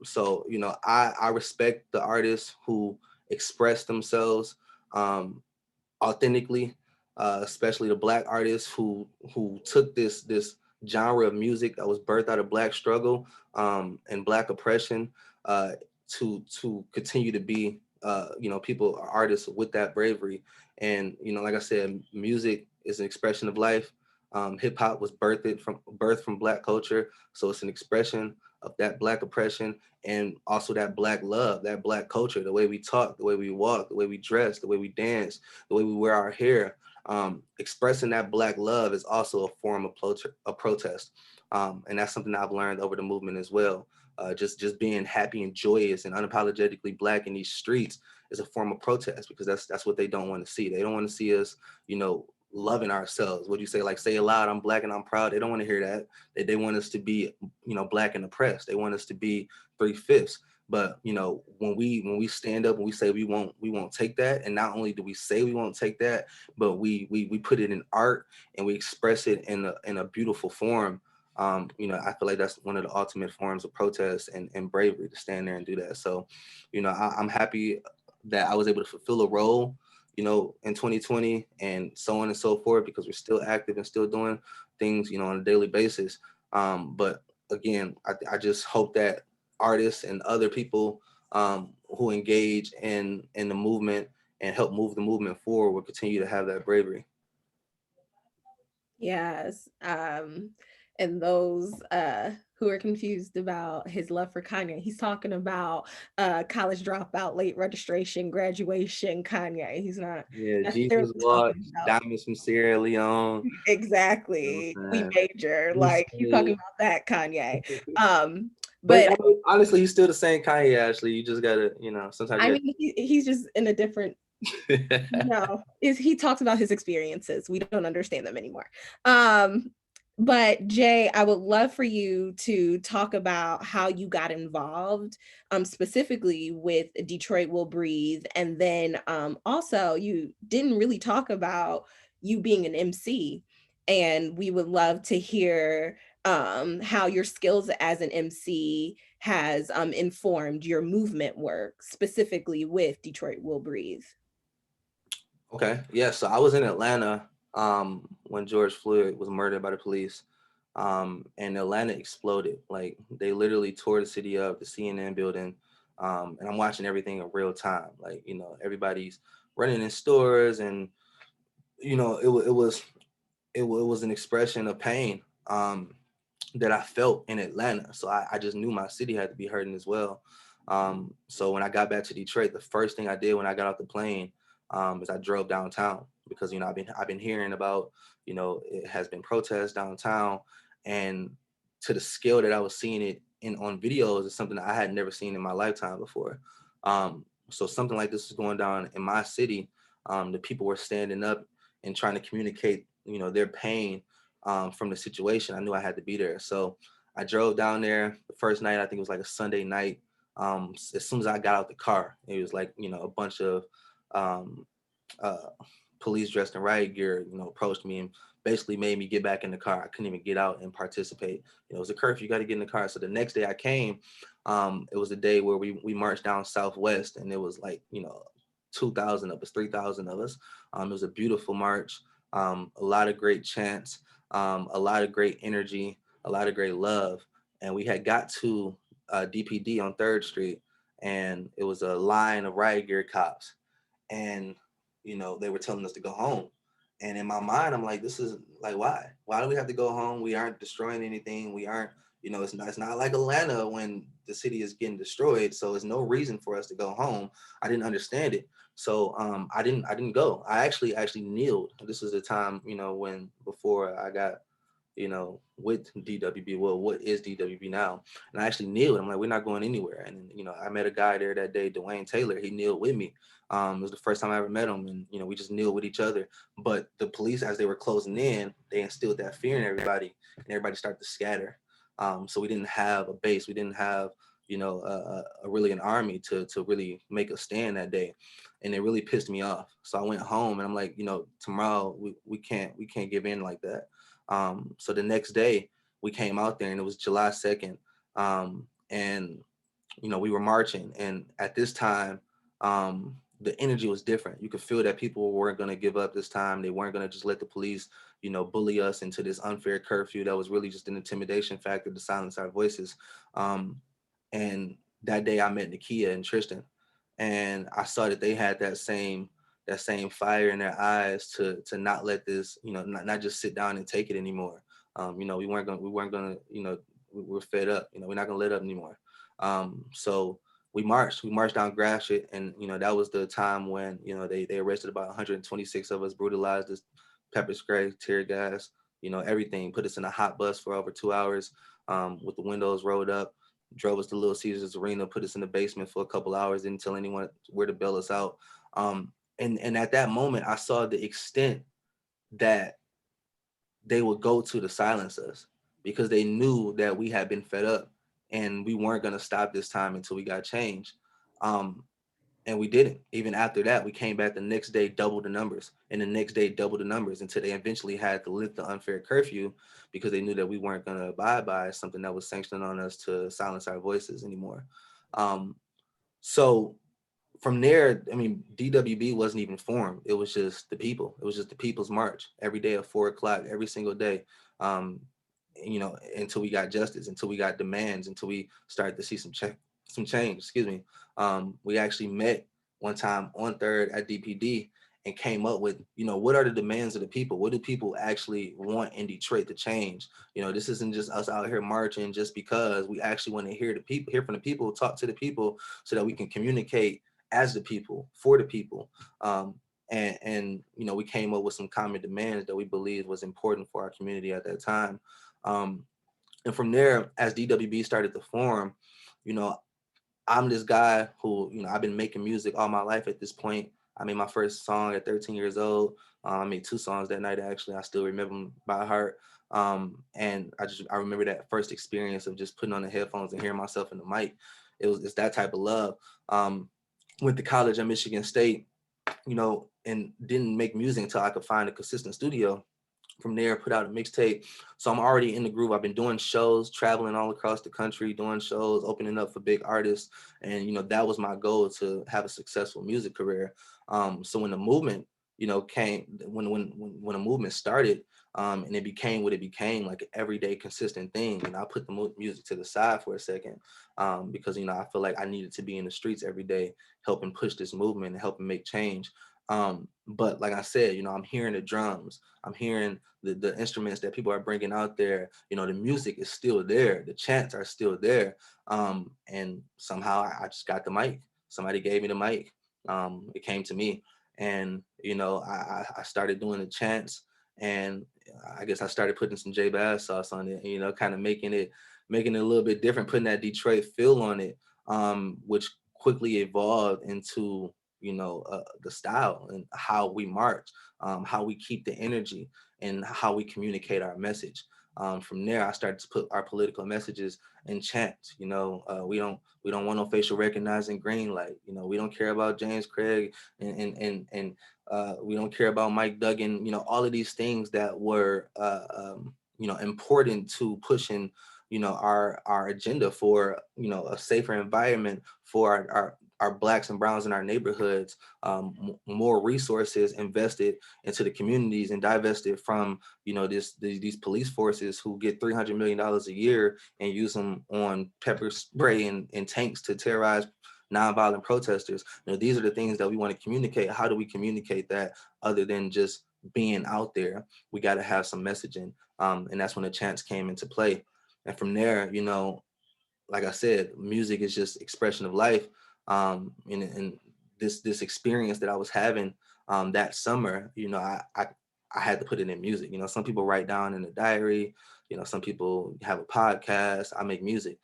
So, you know, I respect the artists who express themselves authentically, especially the Black artists who took this genre of music that was birthed out of Black struggle and Black oppression to continue to be you know, people are artists with that bravery. And, you know, like I said, music is an expression of life. Hip hop was birthed from Black culture, so it's an expression of that Black oppression and also that Black love, that Black culture, the way we talk, the way we walk, the way we dress, the way we dance, the way we wear our hair. Expressing that Black love is also a form of protest, and that's something I've learned over the movement as well. Just being happy and joyous and unapologetically Black in these streets is a form of protest because that's what they don't want to see. They don't want to see us, you know, loving ourselves. What do you say? Like, say it loud, I'm Black and I'm proud. They don't want to hear that. They want us to be, you know, Black and oppressed. They want us to be 3/5. But, you know, when we stand up and we say we won't take that, and not only do we say we won't take that, but we put it in art and we express it in a beautiful form. You know, I feel like that's one of the ultimate forms of protest and bravery, to stand there and do that. So, you know, I'm happy that I was able to fulfill a role, you know, in 2020 and so on and so forth, because we're still active and still doing things, you know, on a daily basis. But again, I just hope that artists and other people who engage in the movement and help move the movement forward will continue to have that bravery. Yes. And those who are confused about his love for Kanye, he's talking about college dropout, late registration, graduation Kanye. He's not Yeah, necessarily Jesus walked, talking about diamonds from Sierra Leone. You know exactly. what We I'm major, saying? like he's talking about that Kanye. But But I mean, honestly, he's still the same Kanye. Ashley, you just gotta, you know, sometimes I you mean, he's just in a different, no, is he talks about his experiences. We don't understand them anymore. But Jay, I would love for you to talk about how you got involved, specifically with Detroit Will Breathe. And then also you didn't really talk about you being an MC. And we would love to hear how your skills as an MC has informed your movement work, specifically with Detroit Will Breathe. Okay, yeah. So I was in Atlanta when George Floyd was murdered by the police, and Atlanta exploded. Like, they literally tore the city up, the CNN building, and I'm watching everything in real time. Like, you know, everybody's running in stores, and you know, it was an expression of pain that I felt in Atlanta. So I just knew my city had to be hurting as well. So when I got back to Detroit, the first thing I did when I got off the plane as I drove downtown, because, you know, I've been hearing about, you know, it has been protests downtown, and to the scale that I was seeing it in on videos is something that I had never seen in my lifetime before. So something like this is going down in my city. The people were standing up and trying to communicate, you know, their pain from the situation. I knew I had to be there. So I drove down there the first night. I think it was like a Sunday night. As soon as I got out the car, it was like, you know, a bunch of um, uh, police dressed in riot gear, you know, approached me and basically made me get back in the car. I couldn't even get out and participate. You know, it was a curfew. You got to get in the car. So the next day I came, it was the day where we marched down Southwest, and it was like, you know, 2,000 of us, 3,000 of us. It was a beautiful march, a lot of great chants, a lot of great energy, a lot of great love. And we had got to DPD on 3rd Street, and it was a line of riot gear cops. And, you know, they were telling us to go home. And in my mind, I'm like, this is like, why do we have to go home? We aren't destroying anything. We aren't, you know, it's not like Atlanta when the city is getting destroyed. So there's no reason for us to go home. I didn't understand it. So I didn't go. I actually kneeled. This is the time, you know, when before I got, you know, with DWB. Well, what is DWB now? And I actually kneeled. I'm like, we're not going anywhere. And, you know, I met a guy there that day, Dwayne Taylor. He kneeled with me. It was the first time I ever met him. And, you know, we just kneeled with each other. But the police, as they were closing in, they instilled that fear in everybody, and everybody started to scatter. So we didn't have a base. We didn't have, you know, really an army to really make a stand that day. And it really pissed me off. So I went home and I'm like, you know, tomorrow we can't give in like that. So the next day we came out there, and it was July 2nd. And, you know, we were marching. And at this time, the energy was different. You could feel that people weren't going to give up this time. They weren't going to just let the police, you know, bully us into this unfair curfew that was really just an intimidation factor to silence our voices. And that day I met Nakia and Tristan, and I saw that they had that same fire in their eyes to not let this, you know, not just sit down and take it anymore. You know, we weren't gonna, you know, we're fed up. You know, we're not gonna let up anymore. So we marched down Gratiot, and, you know, that was the time when, you know, they arrested about 126 of us, brutalized us, pepper spray, tear gas, you know, everything, put us in a hot bus for over 2 hours, with the windows rolled up, drove us to Little Caesars Arena, put us in the basement for a couple hours, didn't tell anyone where to bail us out. And at that moment, I saw the extent that they would go to silence us, because they knew that we had been fed up and we weren't going to stop this time until we got change. And we didn't. Even after that, we came back the next day, doubled the numbers, and the next day, doubled the numbers, until they eventually had to lift the unfair curfew, because they knew that we weren't going to abide by something that was sanctioned on us to silence our voices anymore. So from there, I mean, DWB wasn't even formed. It was just the people. It was just the People's March every day at 4 o'clock, every single day. You know, until we got justice, until we got demands, until we started to see some change. Excuse me. We actually met one time on 3rd at DPD and came up with, you know, what are the demands of the people? What do people actually want in Detroit to change? You know, this isn't just us out here marching just because. We actually want to hear from the people, talk to the people, so that we can communicate as the people, for the people. And you know, we came up with some common demands that we believed was important for our community at that time. And from there, as DWB started to form, you know, I'm this guy who, you know, I've been making music all my life at this point. I made my first song at 13 years old. I made 2 songs that night, actually. I still remember them by heart. And I remember that first experience of just putting on the headphones and hearing myself in the mic. It's that type of love. Went to college at Michigan State, you know, and didn't make music until I could find a consistent studio. From there, put out a mixtape. So I'm already in the groove. I've been doing shows, traveling all across the country, doing shows, opening up for big artists. And, you know, that was my goal, to have a successful music career. So when the movement, you know, came, when a movement started, and it became what it became, like an everyday consistent thing. And I put the music to the side for a second, because, you know, I feel like I needed to be in the streets every day, helping push this movement and helping make change. But like I said, you know, I'm hearing the drums, I'm hearing the instruments that people are bringing out there. You know, the music is still there, the chants are still there. And somehow I just got the mic. Somebody gave me the mic. It came to me. And, you know, I started doing the chants, and I guess I started putting some J Bass sauce on it, you know, kind of making it a little bit different, putting that Detroit feel on it, which quickly evolved into, you know, the style and how we march, how we keep the energy, and how we communicate our message. From there, I started to put our political messages in chants. You know, we don't want no facial recognizing green light. You know, we don't care about James Craig, and we don't care about Mike Duggan. You know, all of these things that were you know, important to pushing, you know, our agenda for, you know, a safer environment for our blacks and browns in our neighborhoods, more resources invested into the communities and divested from, you know, these police forces who get $300 million a year and use them on pepper spray and tanks to terrorize nonviolent protesters. You know, these are the things that we want to communicate. How do we communicate that other than just being out there? We got to have some messaging, and that's when the chants came into play. And from there, you know, like I said, music is just expression of life. And this experience that I was having that summer, you know, I had to put it in music. You know, some people write down in a diary. You know, some people have a podcast. I make music.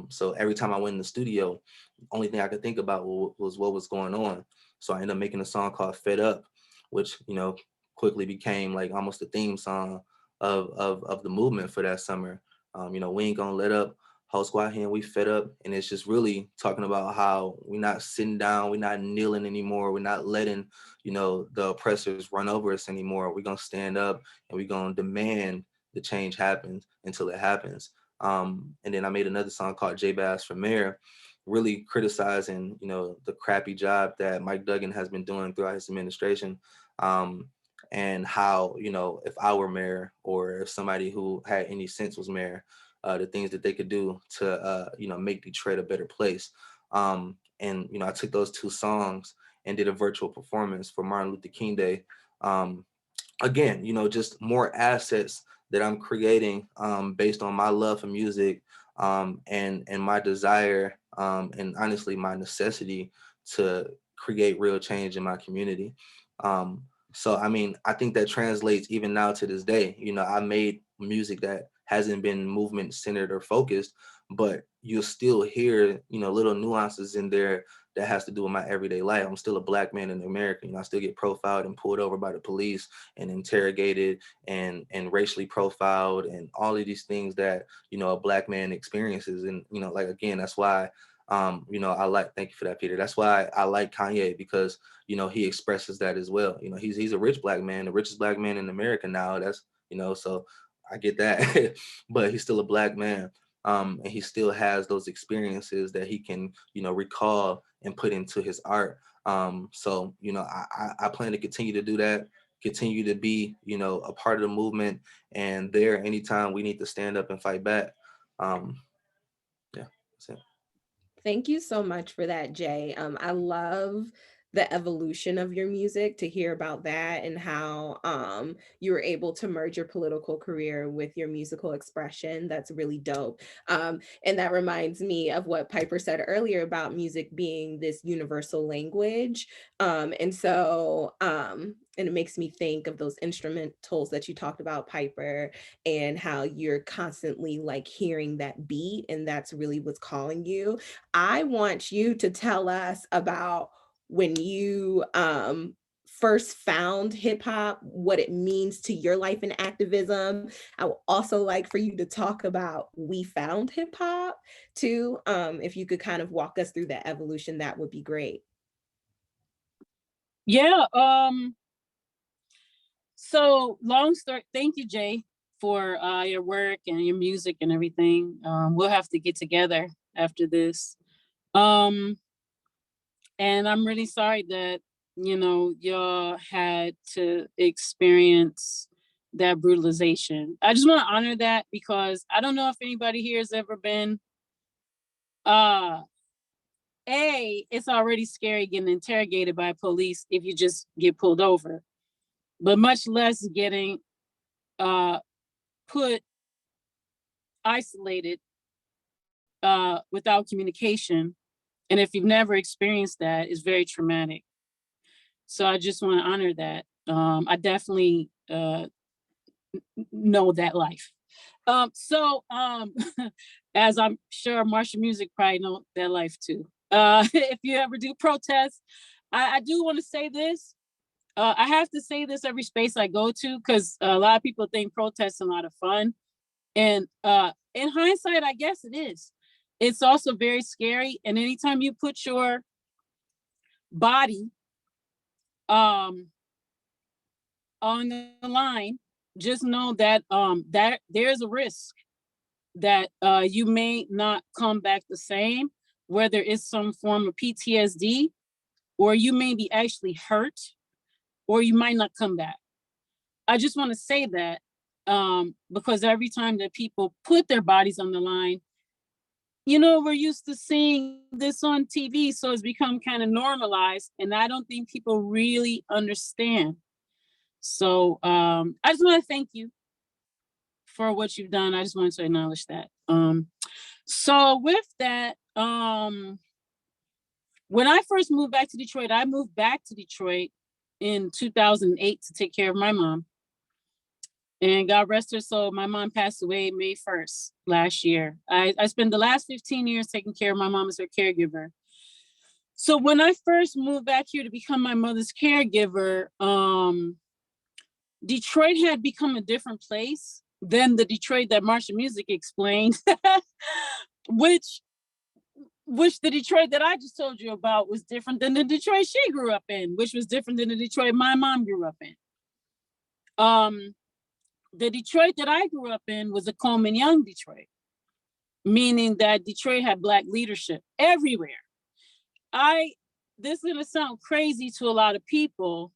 So every time I went in the studio, the only thing I could think about was what was going on. So I ended up making a song called "Fed Up," which, you know, quickly became like almost a theme song of the movement for that summer. You know, we ain't gonna let up. Whole squad here, we fed up, and it's just really talking about how we're not sitting down, we're not kneeling anymore, we're not letting, you know, the oppressors run over us anymore. We're gonna stand up and we're gonna demand the change happens until it happens. And then I made another song called J Bass for Mayor, really criticizing, you know, the crappy job that Mike Duggan has been doing throughout his administration. And how, you know, if I were mayor, or if somebody who had any sense was mayor, the things that they could do to, you know, make Detroit a better place. And, you know, I took those two songs and did a virtual performance for Martin Luther King Day. Again, you know, just more assets that I'm creating based on my love for music, and my desire, and honestly my necessity to create real change in my community. So I mean, I think that translates even now to this day. You know, I made music that hasn't been movement centered or focused, but you'll still hear, you know, little nuances in there that has to do with my everyday life. I'm still a black man in America. You know, I still get profiled and pulled over by the police and interrogated and racially profiled and all of these things that, you know, a black man experiences. And, you know, like, again, that's why, you know, thank you for that, Peter. That's why I like Kanye, because, you know, he expresses that as well. You know, he's a rich black man, the richest black man in America now. That's, you know, so I get that, but he's still a black man. And he still has those experiences that he can, you know, recall and put into his art. So, you know, I plan to continue to do that, continue to be, you know, a part of the movement, and there anytime we need to stand up and fight back. Yeah, that's it. Thank you so much for that, Jay. I love the evolution of your music, to hear about that and how you were able to merge your political career with your musical expression. That's really dope. And that reminds me of what Piper said earlier about music being this universal language. And it makes me think of those instrumentals that you talked about, Piper, and how you're constantly like hearing that beat, and that's really what's calling you. I want you to tell us about when you first found hip hop, what it means to your life and activism. I would also like for you to talk about We Found Hip Hop too. If you could kind of walk us through that evolution, that would be great. Yeah. So long story. Thank you, Jay, for your work and your music and everything. We'll have to get together after this. And I'm really sorry that, you know, y'all had to experience that brutalization. I just want to honor that, because I don't know if anybody here has ever been, it's already scary getting interrogated by police if you just get pulled over, but much less getting put isolated without communication. And if you've never experienced that, it's very traumatic. So I just want to honor that. I definitely know that life. As I'm sure Marsha Music probably know that life too. If you ever do protests, I do want to say this. I have to say this every space I go to, because a lot of people think protests are a lot of fun. And in hindsight, I guess it is. It's also very scary. And anytime you put your body on the line, just know that that there's a risk that you may not come back the same, whether it's some form of PTSD, or you may be actually hurt, or you might not come back. I just want to say that because every time that people put their bodies on the line, you know, we're used to seeing this on TV, so it's become kind of normalized, and I don't think people really understand. So I just want to thank you for what you've done. I just wanted to acknowledge that. So with that, when I first moved back to Detroit, I moved back to Detroit in 2008 to take care of my mom. And God rest her soul, my mom passed away May 1st last year. I spent the last 15 years taking care of my mom as her caregiver. So when I first moved back here to become my mother's caregiver, Detroit had become a different place than the Detroit that Marsha Music explained, which the Detroit that I just told you about was different than the Detroit she grew up in, which was different than the Detroit my mom grew up in. The Detroit that I grew up in was a Coleman Young Detroit, meaning that Detroit had Black leadership everywhere. This is gonna sound crazy to a lot of people,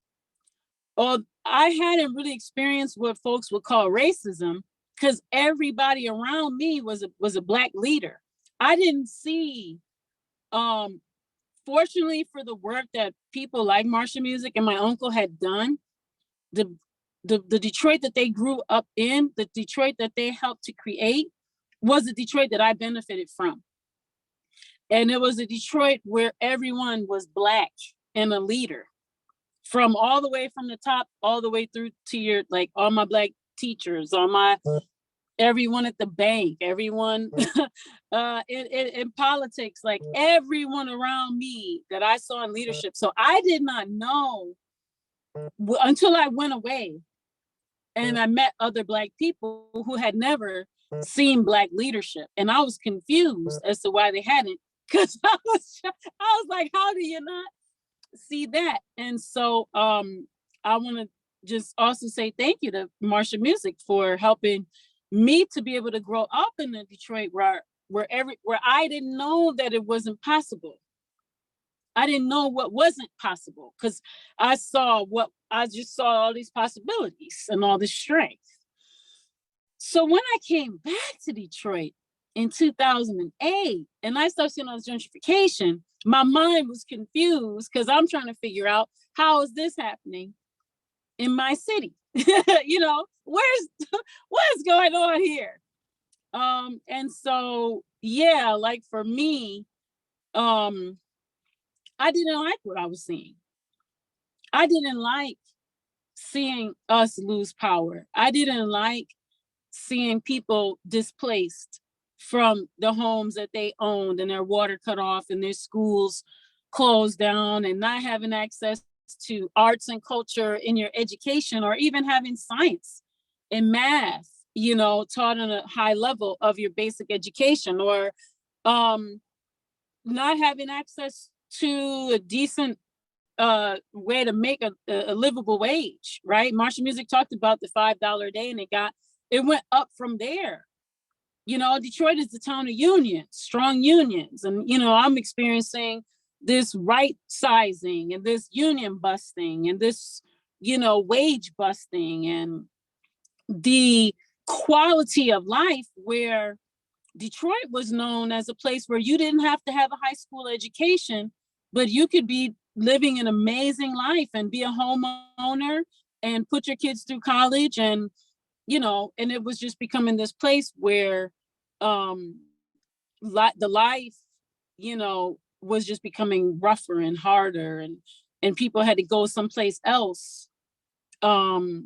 or I hadn't really experienced what folks would call racism, because everybody around me was a Black leader. I didn't see, fortunately for the work that people like Marsha Music and my uncle had done, the Detroit that they grew up in, the Detroit that they helped to create, was the Detroit that I benefited from. And it was a Detroit where everyone was Black and a leader, from all the way from the top, all the way through to your, like, all my Black teachers, all my, everyone at the bank, everyone in politics, like everyone around me that I saw in leadership. So I did not know until I went away and I met other Black people who had never seen Black leadership. And I was confused as to why they hadn't, because I was like, how do you not see that? And so I want to just also say thank you to Marsha Music for helping me to be able to grow up in the Detroit where I didn't know that it wasn't possible. I didn't know what wasn't possible, because I just saw all these possibilities and all this strength. So when I came back to Detroit in 2008 and I started seeing all this gentrification, my mind was confused, because I'm trying to figure out, how is this happening in my city? You know, what is going on here? And so, yeah, like for me, I didn't like what I was seeing. I didn't like seeing us lose power. I didn't like seeing people displaced from the homes that they owned, and their water cut off, and their schools closed down, and not having access to arts and culture in your education, or even having science and math, you know, taught on a high level of your basic education, or not having access to a decent way to make a livable wage, right? Marsha Music talked about the $5 a day, and it went up from there. You know, Detroit is the town of unions, strong unions. And, you know, I'm experiencing this right sizing and this union busting and this, you know, wage busting, and the quality of life where Detroit was known as a place where you didn't have to have a high school education, but you could be living an amazing life and be a homeowner and put your kids through college. And, you know, and it was just becoming this place where the life, you know, was just becoming rougher and harder. and people had to go someplace else to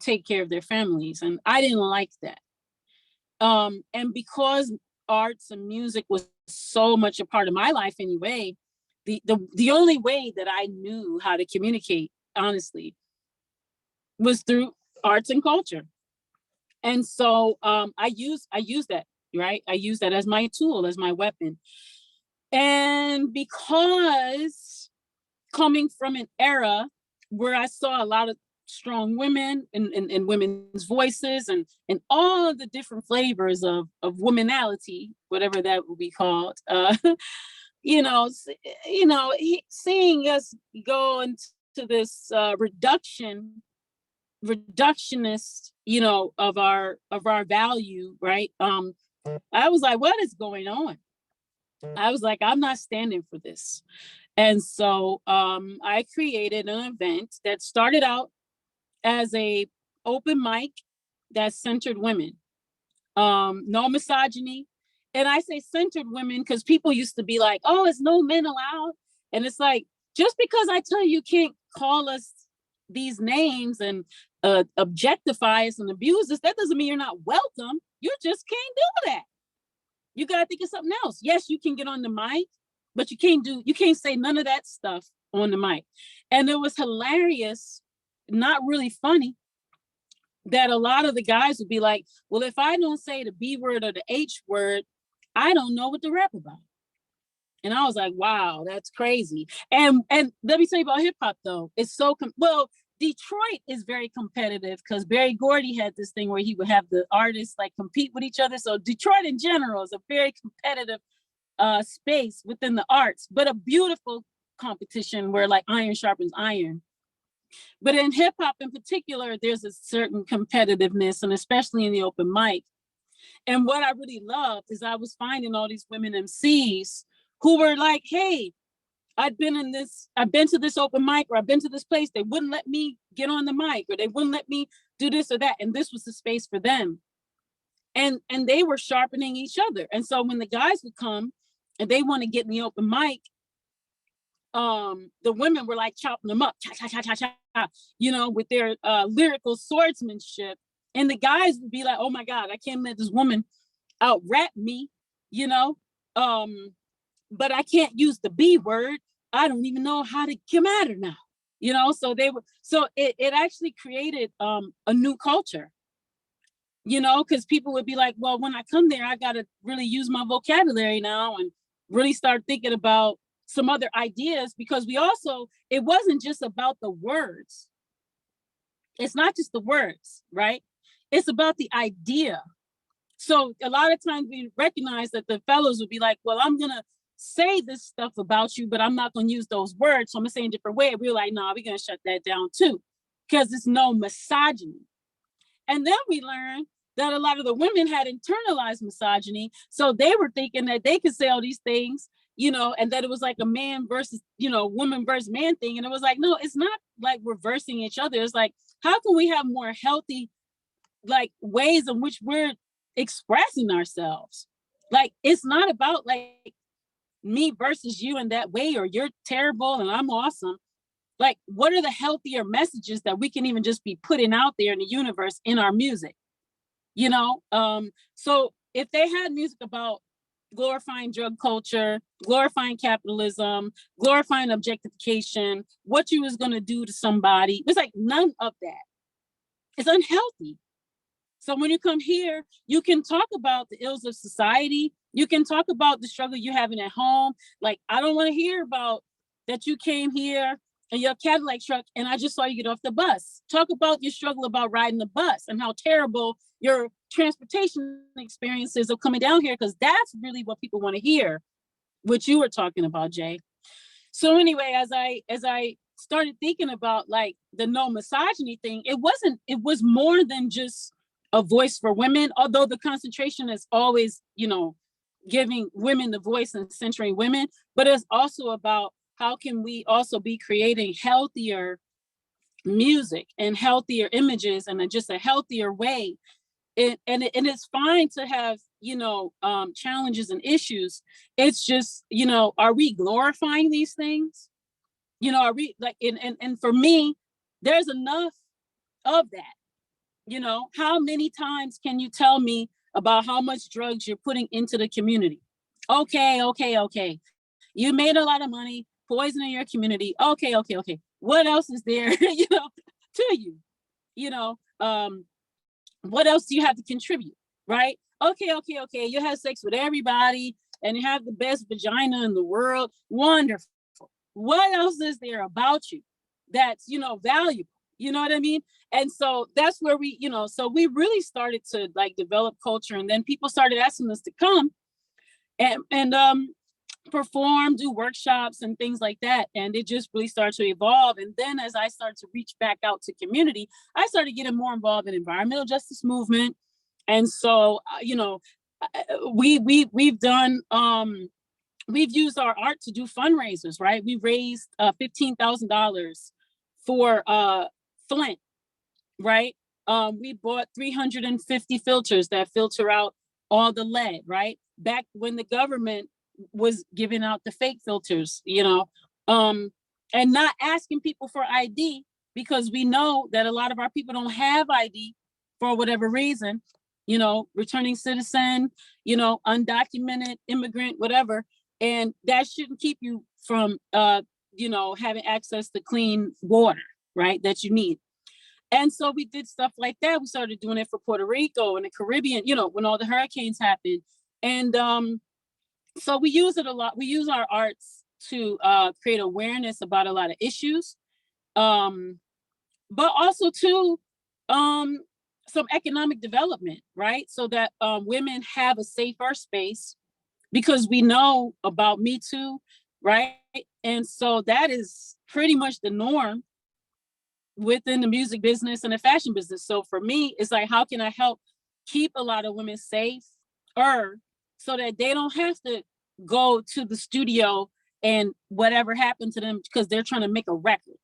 take care of their families. And I didn't like that. And because arts and music was so much a part of my life anyway, the only way that I knew how to communicate, honestly, was through arts and culture. And so I use that, right? I use that as my tool, as my weapon. And because coming from an era where I saw a lot of strong women and women's voices and all of the different flavors of womanality, whatever that would be called, seeing us go into this reductionist, of our value, right? I was like, what is going on? I was like, I'm not standing for this. And so I created an event that started out as a open mic that centered women. No misogyny. And I say centered women because people used to be like, oh, it's no men allowed. And it's like, just because I tell you can't call us these names and objectify us and abuse us, that doesn't mean you're not welcome. You just can't do that. You got to think of something else. Yes, you can get on the mic, but you can't say none of that stuff on the mic. And it was hilarious, not really funny, that a lot of the guys would be like, well, if I don't say the B word or the H word, I don't know what to rap about. And I was like, wow, that's crazy. And let me tell you about hip hop though. It's so, Detroit is very competitive because Berry Gordy had this thing where he would have the artists like compete with each other. So Detroit in general is a very competitive space within the arts, but a beautiful competition where like iron sharpens iron. But in hip hop in particular, there's a certain competitiveness, and especially in the open mic. And what I really loved is I was finding all these women MCs who were like, hey, I've been to this open mic, or I've been to this place. They wouldn't let me get on the mic, or they wouldn't let me do this or that. And this was the space for them. And they were sharpening each other. And so when the guys would come and they want to get in the open mic, the women were like chopping them up, cha, cha, cha, cha, cha, with their lyrical swordsmanship. And the guys would be like, oh my God, I can't let this woman out rap me, but I can't use the B word. I don't even know how to come at her now, so it actually created a new culture, because people would be like, well, when I come there, I got to really use my vocabulary now and really start thinking about some other ideas, because it wasn't just about the words. It's not just the words, right? It's about the idea. So a lot of times we recognize that the fellows would be like, well, I'm going to say this stuff about you, but I'm not going to use those words. So I'm going to say in a different way. We're like, no, we're going to shut that down too, because it's no misogyny. And then we learned that a lot of the women had internalized misogyny. So they were thinking that they could say all these things, and that it was like a man versus, woman versus man thing. And it was like, no, it's not like reversing each other. It's like, how can we have more healthy, like, ways in which we're expressing ourselves? Like, it's not about like me versus you in that way, or you're terrible and I'm awesome. Like, what are the healthier messages that we can even just be putting out there in the universe in our music? So if they had music about glorifying drug culture, glorifying capitalism, glorifying objectification, what you was going to do to somebody, it's like none of that. It's unhealthy. So when you come here, you can talk about the ills of society. You can talk about the struggle you're having at home. Like, I don't want to hear about that you came here in your Cadillac truck and I just saw you get off the bus. Talk about your struggle about riding the bus and how terrible your transportation experiences of coming down here, because that's really what people want to hear, what you were talking about, Jay. So anyway, as I started thinking about like the no misogyny thing, it was more than just a voice for women, although the concentration is always, giving women the voice and centering women, but it's also about how can we also be creating healthier music and healthier images and just a healthier way. And it's fine to have, challenges and issues. It's just, are we glorifying these things? You know, I read like, and for me, there's enough of that. You know, how many times can you tell me about how much drugs you're putting into the community? Okay, okay, okay. You made a lot of money poisoning your community. Okay, okay, okay. What else is there, you know, to you? You know, what else do you have to contribute? Right? Okay, okay, okay. You have sex with everybody and you have the best vagina in the world. Wonderful. What else is there about you that's, you know, valuable? You know what I mean? And so that's where we, you know, so we really started to like develop culture, and then people started asking us to come and perform, do workshops and things like that. And it just really started to evolve. And then as I started to reach back out to community, I started getting more involved in environmental justice movement. And so, you know, we've done, we've used our art to do fundraisers, right? We raised $15,000 for Flint, right? We bought 350 filters that filter out all the lead, right? Back when the government was giving out the fake filters, you know, and not asking people for ID, because we know that a lot of our people don't have ID for whatever reason, you know, returning citizen, you know, undocumented immigrant, whatever. And that shouldn't keep you from, you know, having access to clean water, right, that you need. And so we did stuff like that. We started doing it for Puerto Rico and the Caribbean, you know, when all the hurricanes happened. And so we use it a lot. We use our arts to create awareness about a lot of issues, but also to some economic development, right? So that women have a safer space, because we know about Me Too, right? And so that is pretty much the norm within the music business and the fashion business. So for me, it's like, how can I help keep a lot of women safe, or so that they don't have to go to the studio and whatever happened to them because they're trying to make a record,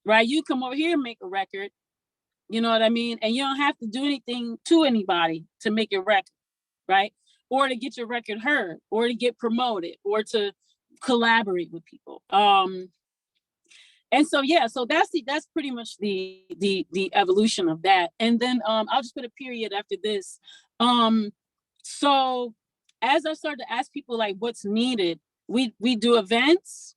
right? You come over here and make a record, you know what I mean? And you don't have to do anything to anybody to make your record, right? Or to get your record heard, or to get promoted, or to collaborate with people. And so, yeah, so that's pretty much the evolution of that. And then I'll just put a period after this. So as I started to ask people like what's needed, we do events.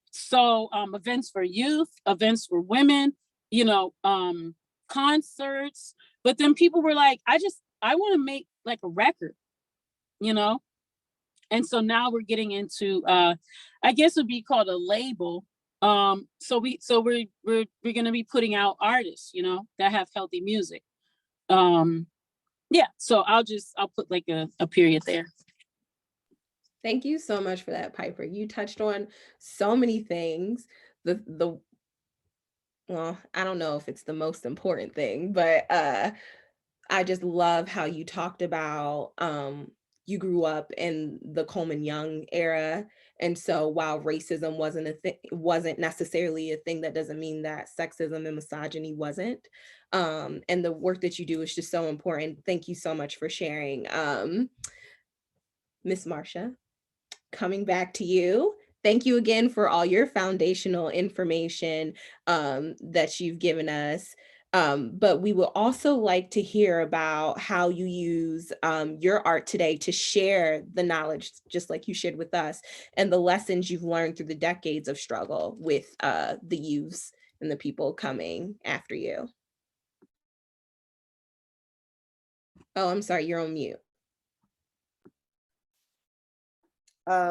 So events for youth, events for women, you know, concerts. But then people were like, I want to make like a record, you know? And so now we're getting into, I guess it would be called a label. So we're going to be putting out artists, you know, that have healthy music. Yeah, so I'll put like a period there. Thank you so much for that, Piper. You touched on so many things. Well, I don't know if it's the most important thing, but I just love how you talked about you grew up in the Coleman Young era. And so while racism wasn't necessarily a thing, that doesn't mean that sexism and misogyny wasn't. And the work that you do is just so important. Thank you so much for sharing. Miss Marsha, coming back to you. Thank you again for all your foundational information that you've given us. But we would also like to hear about how you use your art today to share the knowledge, just like you shared with us, and the lessons you've learned through the decades of struggle with the youths and the people coming after you. Oh, I'm sorry, you're on mute.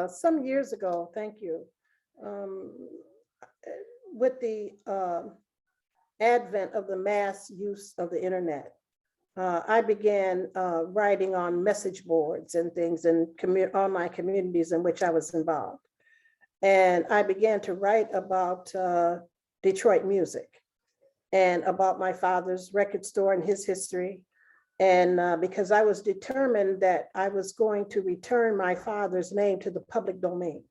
Some years ago, thank you, with the advent of the mass use of the internet, I began writing on message boards and things in online communities in which I was involved. And I began to write about Detroit music and about my father's record store and his history. And because I was determined that I was going to return my father's name to the public domain,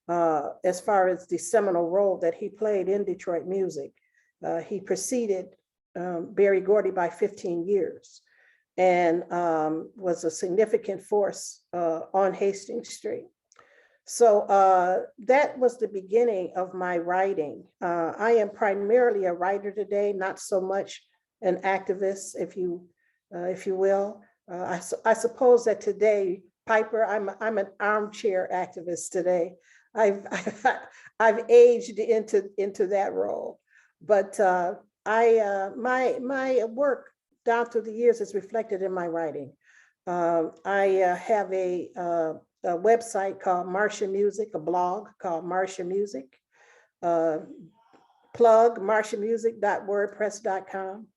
as far as the seminal role that he played in Detroit music. He preceded Berry Gordy by 15 years and was a significant force on Hastings Street. So that was the beginning of my writing. I am primarily a writer today, not so much an activist, if you will. I suppose that today, Piper, I'm an armchair activist today. I've I've aged into that role, but my work down through the years is reflected in my writing. I have a website called Marsha Music, a blog called Marsha Music. Plug marshamusic.wordpress.com,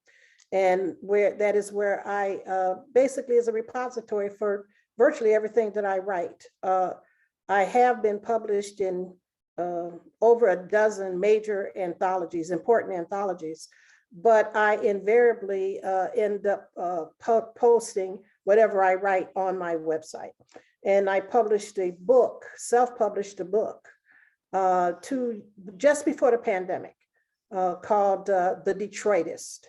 and that is where I basically is a repository for virtually everything that I write. I have been published in over a dozen major anthologies, important anthologies, but I invariably end up posting whatever I write on my website. And I published a book, self-published a book just before the pandemic called The Detroitist.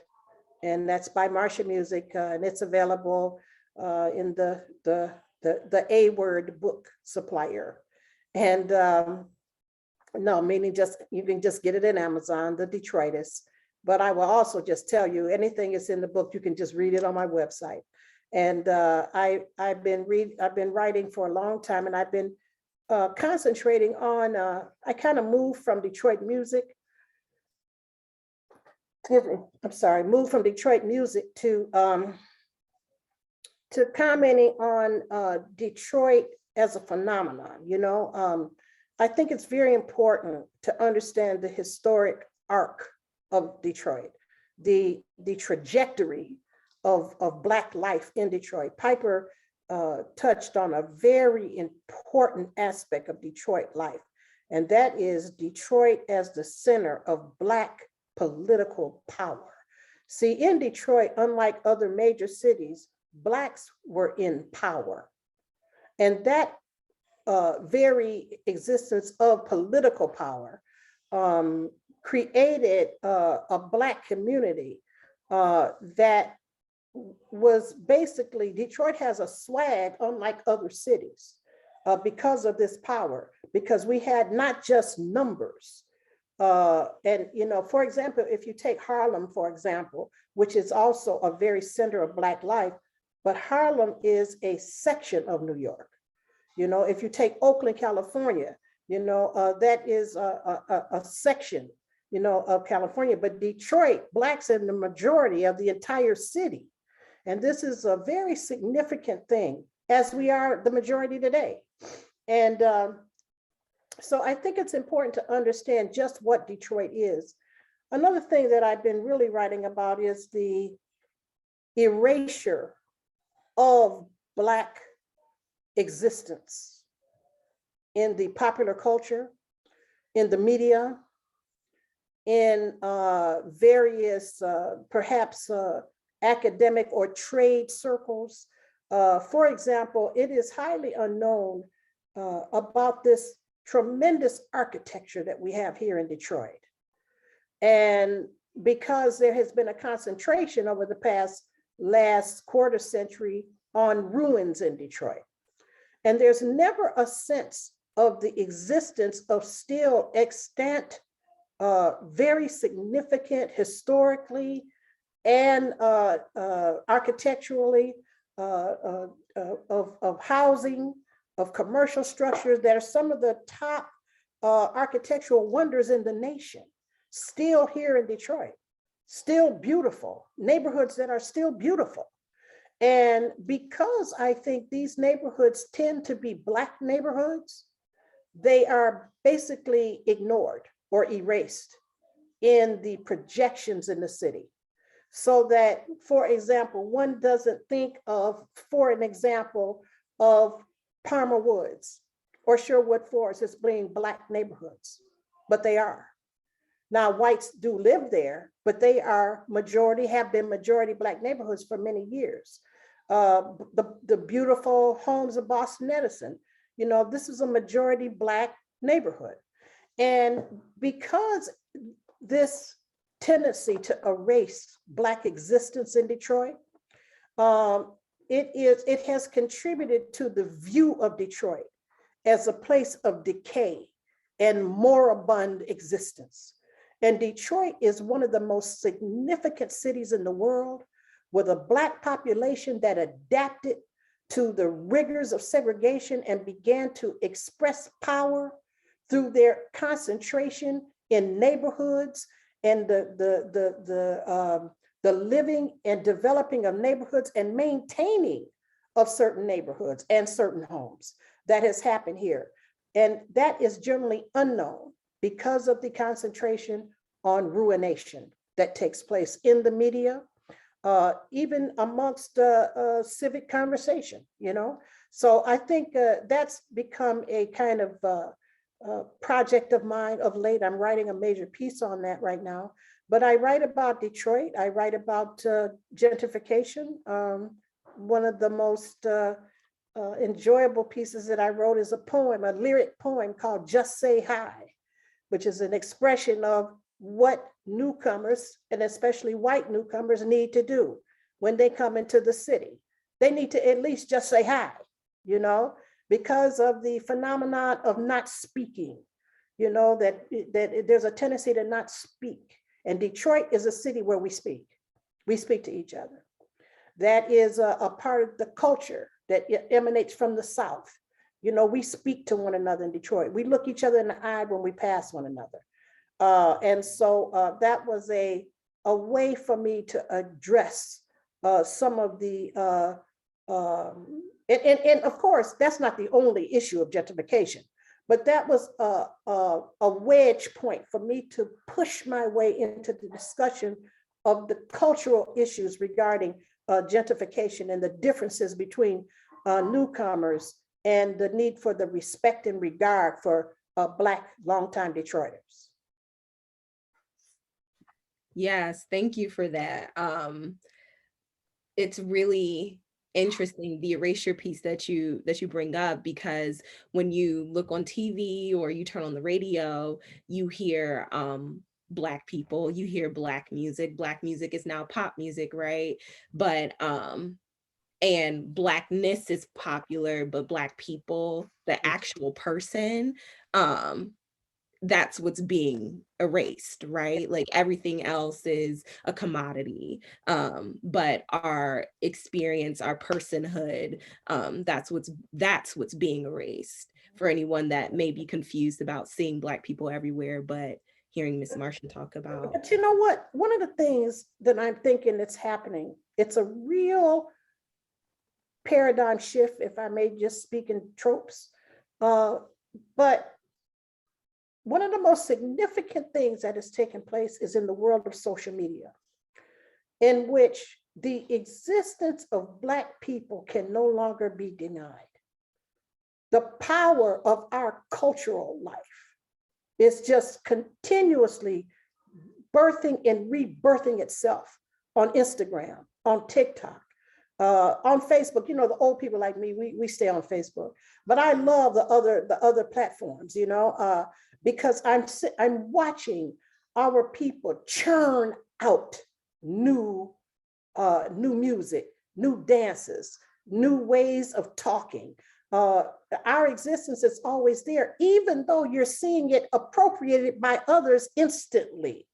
And that's by Marsha Music, and it's available in the A Word book supplier. And no, meaning you can just get it in Amazon, The Detroitist. But I will also just tell you, anything is in the book, you can just read it on my website. And I've been writing for a long time, and I've been concentrating on, I kind of moved from Detroit music, moved from Detroit music to commenting on Detroit as a phenomenon. I think it's very important to understand the historic arc of Detroit, the trajectory of Black life in Detroit. Piper touched on a very important aspect of Detroit life, and that is Detroit as the center of Black political power. See, in Detroit, unlike other major cities, Blacks were in power. And that very existence of political power created a Black community that was basically, Detroit has a swag unlike other cities because of this power, because we had not just numbers. And, for example, if you take Harlem, for example, which is also a very center of Black life, but Harlem is a section of New York. If you take Oakland, California, that is a section, of California, but Detroit, Blacks in the majority of the entire city. And this is a very significant thing, as we are the majority today. And so I think it's important to understand just what Detroit is. Another thing that I've been really writing about is the erasure of Black existence in the popular culture, in the media, in various, perhaps academic or trade circles. For example, it is highly unknown about this tremendous architecture that we have here in Detroit. And because there has been a concentration over the last quarter century on ruins in Detroit. And there's never a sense of the existence of still extant, very significant historically and architecturally of housing, of commercial structures that are some of the top architectural wonders in the nation, still here in Detroit, still beautiful, neighborhoods that are still beautiful. And because I think these neighborhoods tend to be Black neighborhoods, they are basically ignored or erased in the projections in the city. So that, for example, one doesn't think of, for an example, of Palmer Woods or Sherwood Forest as being Black neighborhoods, but they are. Now, whites do live there, but they are have been majority Black neighborhoods for many years. The beautiful homes of Boston Edison, this is a majority Black neighborhood. And because this tendency to erase Black existence in Detroit, it has contributed to the view of Detroit as a place of decay and moribund existence. And Detroit is one of the most significant cities in the world, with a Black population that adapted to the rigors of segregation and began to express power through their concentration in neighborhoods and the living and developing of neighborhoods and maintaining of certain neighborhoods and certain homes. That has happened here. And that is generally unknown because of the concentration on ruination that takes place in the media, even amongst civic conversation, you know? So I think that's become a kind of project of mine of late. I'm writing a major piece on that right now, but I write about Detroit. I write about gentrification. One of the most enjoyable pieces that I wrote is a poem, a lyric poem called Just Say Hi, which is an expression of what newcomers, and especially white newcomers, need to do when they come into the city. They need to at least just say hi, you know, because of the phenomenon of not speaking, you know, that there's a tendency to not speak. And Detroit is a city where we speak. We speak to each other. That is a part of the culture that emanates from the South. You know, we speak to one another in Detroit. We look each other in the eye when we pass one another. And so that was a way for me to address some of the, and of course, that's not the only issue of gentrification, but that was a wedge point for me to push my way into the discussion of the cultural issues regarding gentrification and the differences between newcomers and the need for the respect and regard for Black longtime Detroiters. Yes, thank you for that. It's really interesting, the erasure piece that you bring up, because when you look on TV or you turn on the radio, you hear Black people, you hear Black music. Black music is now pop music, right? But and Blackness is popular, but Black people, the actual person, that's what's being erased, right? Like everything else is a commodity, but our experience, our personhood, that's what's being erased. For anyone that may be confused about seeing Black people everywhere, but hearing Miss Marsha talk about. But you know what? One of the things that I'm thinking that's happening, it's a real paradigm shift, if I may just speak in tropes, but one of the most significant things that has taken place is in the world of social media, in which the existence of Black people can no longer be denied. The power of our cultural life is just continuously birthing and rebirthing itself on Instagram, on TikTok, on Facebook. You know, the old people like me, we stay on Facebook, but I love the other platforms, you know, because I'm watching our people churn out new music, new dances, new ways of talking. Our existence is always there, even though you're seeing it appropriated by others instantly.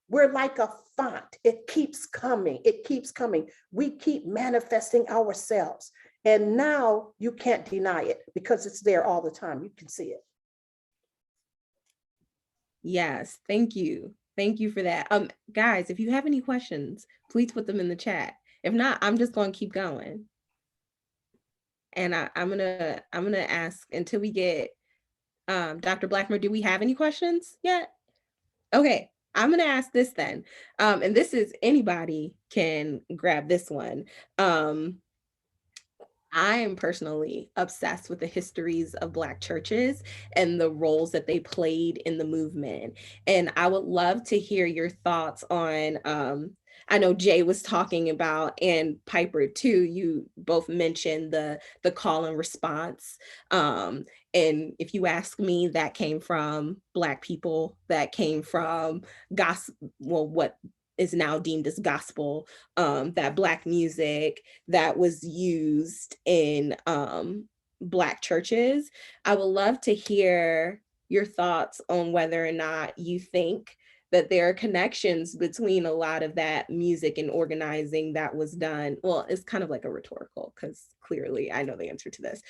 We're like a font. It keeps coming. It keeps coming. We keep manifesting ourselves. And now you can't deny it because it's there all the time. You can see it. Yes, thank you. Thank you for that. Guys, if you have any questions, please put them in the chat. If not, I'm just going to keep going. And I'm gonna ask until we get Dr. Blackmer. Do we have any questions yet? Okay, I'm gonna ask this then. And this is, anybody can grab this one. I am personally obsessed with the histories of Black churches and the roles that they played in the movement. And I would love to hear your thoughts on, I know Jay was talking about, and Piper too, you both mentioned the call and response. And if you ask me, that came from Black people, that came from gospel, well, what is now deemed as gospel, that Black music that was used in Black churches. I would love to hear your thoughts on whether or not you think that there are connections between a lot of that music and organizing that was done. Well, it's kind of like a rhetorical, because clearly I know the answer to this,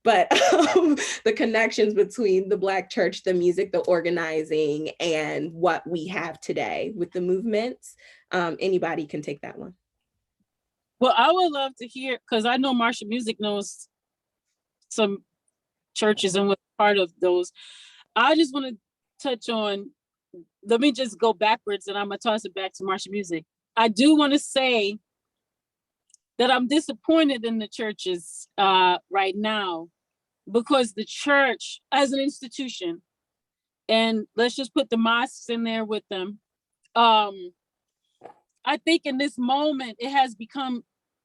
but the connections between the Black church, the music, the organizing, and what we have today with the movements. Anybody can take that one. Well, I would love to hear, because I know Marsha Music knows some churches and was part of those. I just want to touch on, let me just go backwards and I'm gonna toss it back to Marsha Music. I do want to say that I'm disappointed in the churches right now, because the church as an institution, and let's just put the mosques in there with them. I think in this moment,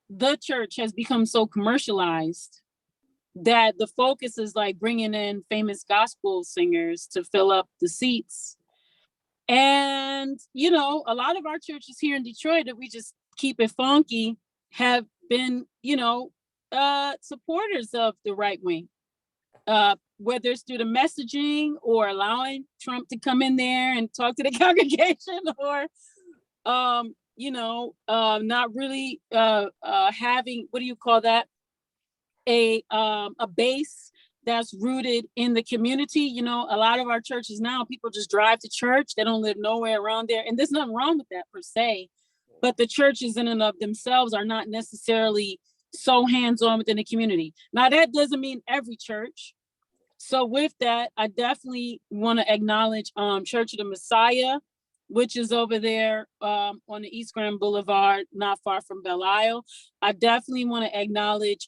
the church has become so commercialized that the focus is like bringing in famous gospel singers to fill up the seats. And, you know, a lot of our churches here in Detroit, that we just keep it funky, have been, you know, supporters of the right wing, whether it's through the messaging or allowing Trump to come in there and talk to the congregation, or, you know, not really having, what do you call that? A base that's rooted in the community. You know, a lot of our churches now, people just drive to church. They don't live nowhere around there. And there's nothing wrong with that per se, but the churches in and of themselves are not necessarily so hands-on within the community. Now, that doesn't mean every church. So with that, I definitely want to acknowledge Church of the Messiah, which is over there on the East Grand Boulevard, not far from Belle Isle. I definitely want to acknowledge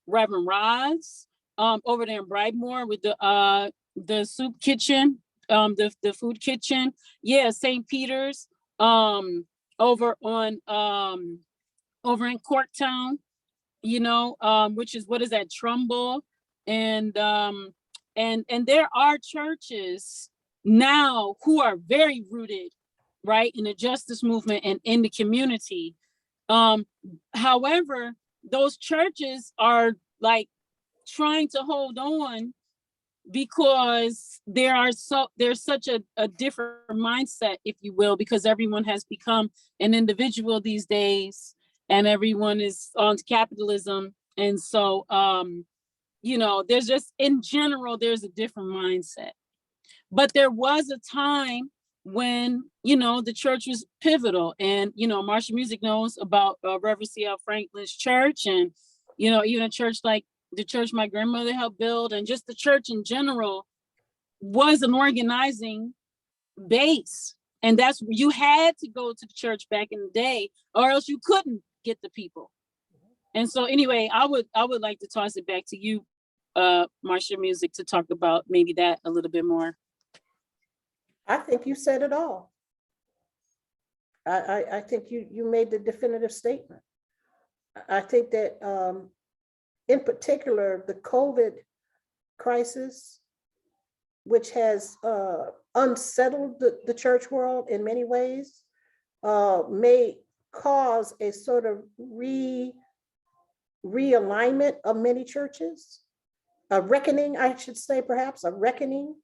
Reverend Roz over there in Brightmoor with the soup kitchen, the food kitchen. Yeah, St. Peter's over in Corktown, you know, which is, what is that, Trumbull? And there are churches now who are very rooted, right, in the justice movement and in the community. However, those churches are like trying to hold on because there's such a different mindset, if you will, because everyone has become an individual these days and everyone is on capitalism. And so, you know, there's just, in general, there's a different mindset. But there was a time when, you know, the church was pivotal. And, you know, Marsha Music knows about Reverend C.L. Franklin's church, and, you know, even a church like the church my grandmother helped build, and just the church in general was an organizing base. And that's, you had to go to the church back in the day, or else you couldn't get the people. And so anyway, I would like to toss it back to you, Marsha Music, to talk about maybe that a little bit more. I think you said it all. I think you made the definitive statement. I think that in particular, the COVID crisis, which has unsettled the church world in many ways, may cause a sort of realignment of many churches, a reckoning, I should say, perhaps a reckoning.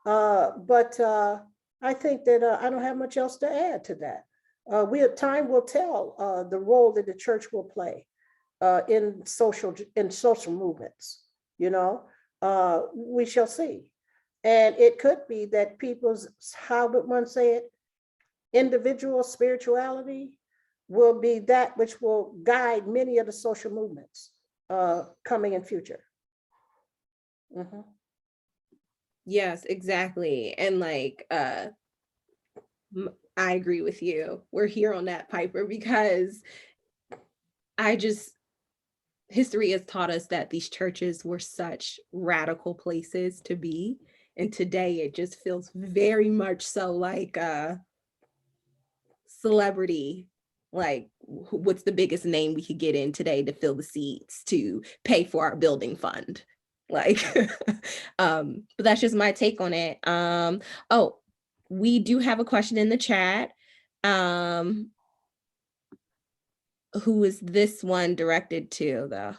But I think that I don't have much else to add to that. Time will tell the role that the church will play in social movements. You know, we shall see. And it could be that people's, how would one say it, individual spirituality will be that which will guide many of the social movements coming in future. Mm-hmm. Yes, exactly. And like, I agree with you. We're here on that, Piper, because history has taught us that these churches were such radical places to be. And today it just feels very much so like a celebrity. Like, what's the biggest name we could get in today to fill the seats to pay for our building fund? Like, but that's just my take on it. Oh, we do have a question in the chat. Who is this one directed to, though?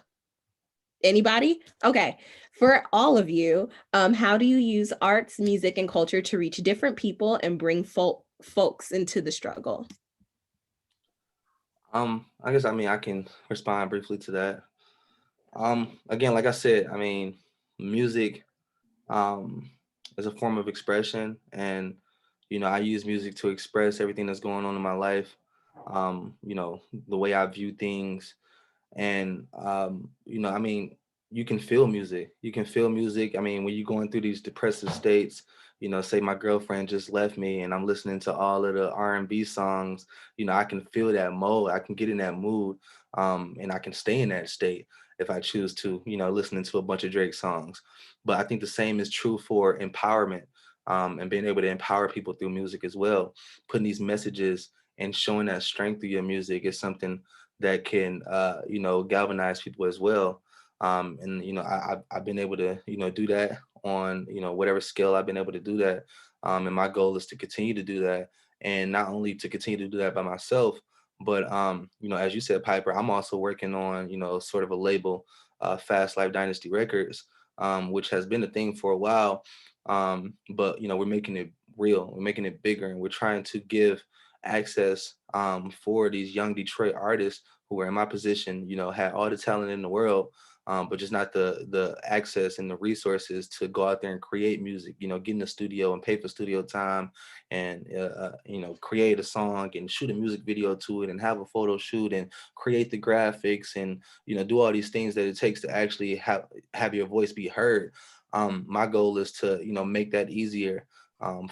Anybody? Okay. For all of you, how do you use arts, music, and culture to reach different people and bring folks into the struggle? I guess, I mean, I can respond briefly to that. Again, like I said, I mean, music um, is a form of expression, and I use music to express everything that's going on in my life. The way I view things, and I mean, you can feel music. You can feel music. I mean, when you're going through these depressive states, say my girlfriend just left me, and I'm listening to all of the R&B songs. I can feel that mode. I can get in that mood, and I can stay in that state if I choose to. Listening to a bunch of Drake songs. But I think the same is true for empowerment, and being able to empower people through music as well. Putting these messages and showing that strength through your music is something that can galvanize people as well. And I've been able to do that on whatever scale I've been able to do that. And my goal is to continue to do that, and not only to continue to do that by myself, but as you said, Piper, I'm also working on sort of a label, Fast Life Dynasty Records, which has been a thing for a while. But we're making it real, we're making it bigger, and we're trying to give access for these young Detroit artists who are in my position, had all the talent in the world, but just not the access and the resources to go out there and create music, get in the studio and pay for studio time, and create a song and shoot a music video to it and have a photo shoot and create the graphics and do all these things that it takes to actually have your voice be heard. My goal is to make that easier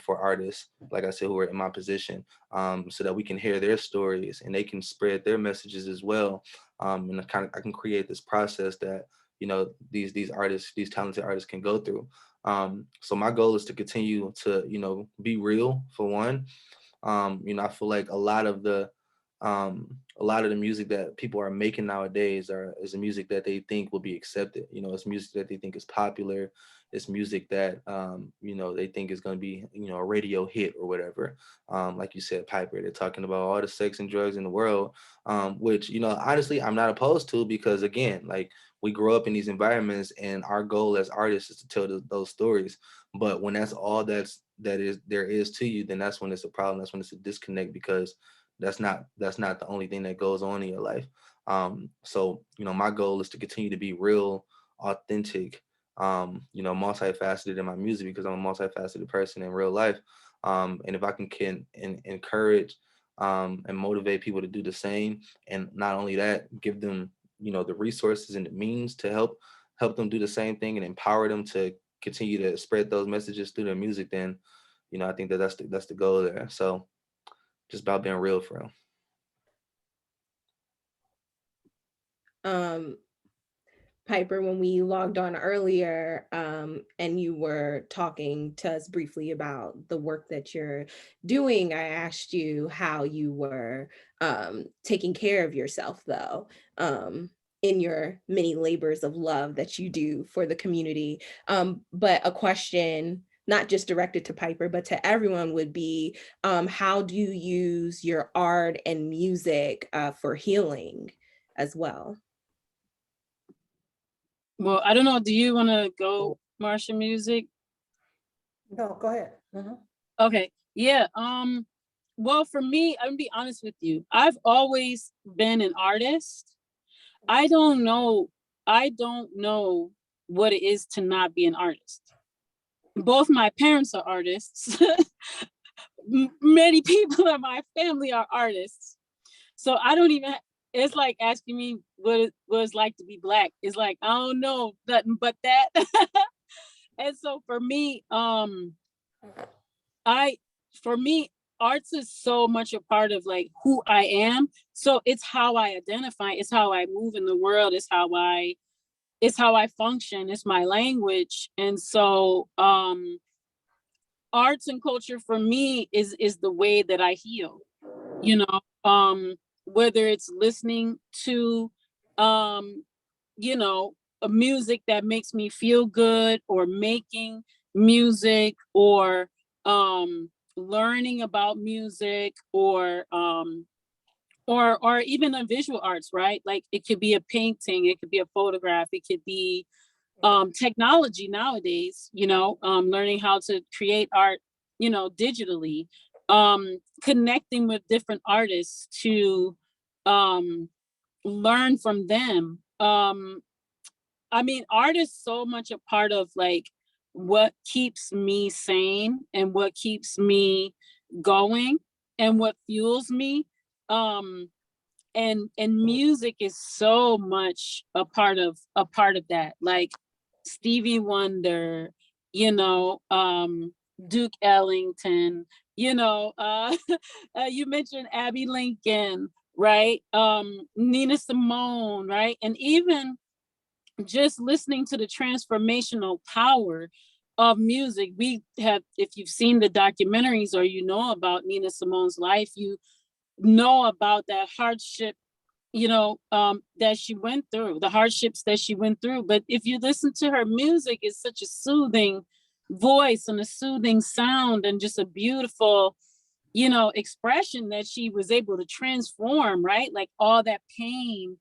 for artists, like I said, who are in my position, so that we can hear their stories and they can spread their messages as well. And I can create this process that these artists, these talented artists, can go through. So my goal is to continue to be real, for one. I feel like a lot of the music that people are making nowadays is a music that they think will be accepted. It's music that they think is popular. It's music that they think is going to be a radio hit or whatever. Like you said, Piper, they're talking about all the sex and drugs in the world, which honestly I'm not opposed to, because again, like, we grow up in these environments, and our goal as artists is to tell those stories. But when that's all there is to you, then that's when it's a problem. That's when it's a disconnect, because that's not the only thing that goes on in your life. So my goal is to continue to be real, authentic, multifaceted in my music, because I'm a multifaceted person in real life. And if I can encourage and motivate people to do the same, and not only that, give them the resources and the means to help them do the same thing, and empower them to continue to spread those messages through their music, then I think that's the goal there. So just about being real for Um, Piper, when we logged on earlier, and you were talking to us briefly about the work that you're doing, I asked you how you were taking care of yourself, though, in your many labors of love that you do for the community. But a question not just directed to Piper, but to everyone would be, how do you use your art and music for healing as well? Well, I don't know. Do you want to go, Marsha Music? No, go ahead. Mhm. Okay. Yeah. Well, for me, I'm gonna be honest with you. I've always been an artist. I don't know what it is to not be an artist. Both my parents are artists. Many people in my family are artists. So I don't even, it's like asking me what it was like to be Black. It's like, I don't know nothing but that. And so for me, arts is so much a part of like who I am. So it's how I identify, it's how I move in the world, it's how I function, it's my language. And so arts and culture for me is the way that I heal, whether it's listening to a music that makes me feel good, or making music, or learning about music, or or even a visual arts, right? Like it could be a painting, it could be a photograph, it could be technology nowadays, learning how to create art, digitally, connecting with different artists to learn from them. I mean, art is so much a part of like what keeps me sane and what keeps me going and what fuels me. Um, and music is so much a part of that. Like Stevie Wonder, Duke Ellington, you mentioned Abby Lincoln, right? Nina Simone, right? And even just listening to the transformational power of music. We have, if you've seen the documentaries or about Nina Simone's life, you know about that hardship, that she went through, the hardships that she went through. But if you listen to her music, it's such a soothing voice and a soothing sound and just a beautiful, expression that she was able to transform, right? Like all that pain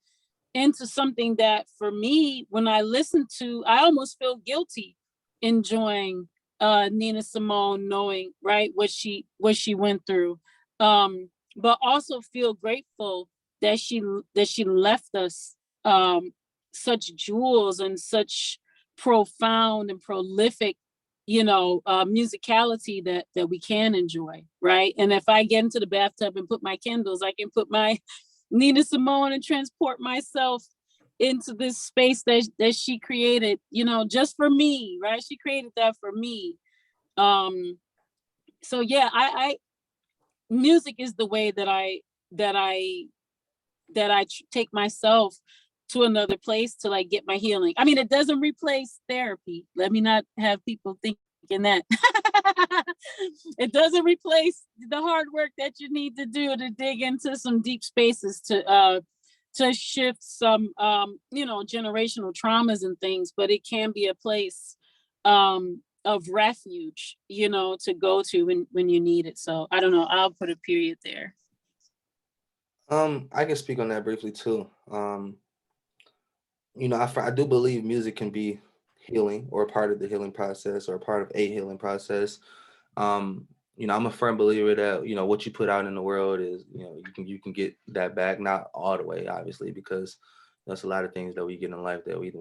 into something that for me, when I listen to, I almost feel guilty enjoying Nina Simone, knowing right what she went through, but also feel grateful that she left us such jewels and such profound and prolific musicality that we can enjoy, right? And if I get into the bathtub and put my Kindles, I can put my Nina Simone and transport myself into this space that she created, just for me, right? She created that for me. So yeah, I music is the way that I take myself to another place to like get my healing. I mean, it doesn't replace therapy. Let me not have people thinking that. It doesn't replace the hard work that you need to do to dig into some deep spaces to shift some generational traumas and things, but it can be a place of refuge, to go to when you need it. So I don't know, I'll put a period there. I can speak on that briefly too. I do believe music can be healing or a part of the healing process or a part of a healing process. I'm a firm believer that, what you put out in the world is, you can get that back, not all the way, obviously, because there's a lot of things that we get in life that we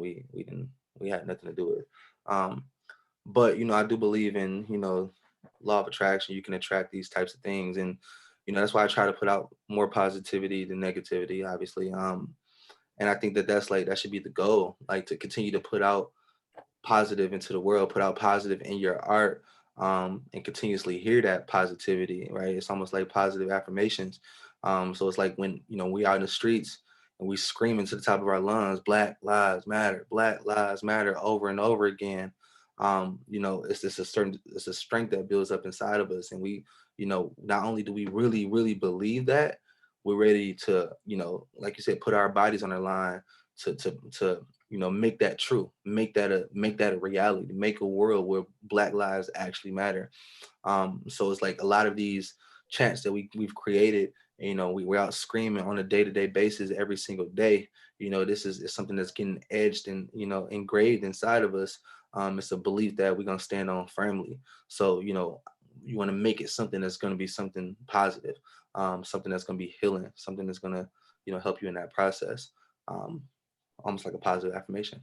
had nothing to do with. But, I do believe in, law of attraction. You can attract these types of things. And, that's why I try to put out more positivity than negativity, obviously. And I think that should be the goal, like to continue to put out positive into the world, put out positive in your art, and continuously hear that positivity, right? It's almost like positive affirmations. So it's like when, we out in the streets and we screaming to the top of our lungs, Black Lives Matter over and over again. It's just it's a strength that builds up inside of us. And we, not only do we really, really believe that, we're ready to, like you said, put our bodies on the line to make that true, make that a reality, make a world where Black lives actually matter. So it's like a lot of these chants that we've created, we're out screaming on a day-to-day basis every single day. This is something that's getting edged and, engraved inside of us. It's a belief that we're going to stand on firmly. So, you want to make it something that's going to be something positive, something that's going to be healing, something that's going to, help you in that process. Almost like a positive affirmation.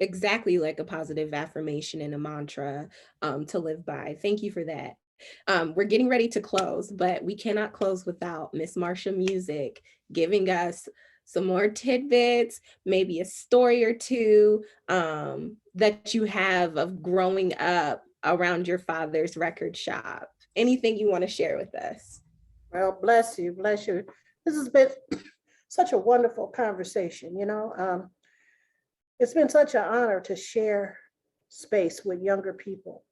Exactly, like a positive affirmation and a mantra to live by. Thank you for that. We're getting ready to close, but we cannot close without Miss Marsha Music giving us some more tidbits, maybe a story or two that you have of growing up around your father's record shop. Anything you want to share with us? Well, bless you, bless you. This has been such a wonderful conversation, It's been such an honor to share space with younger people.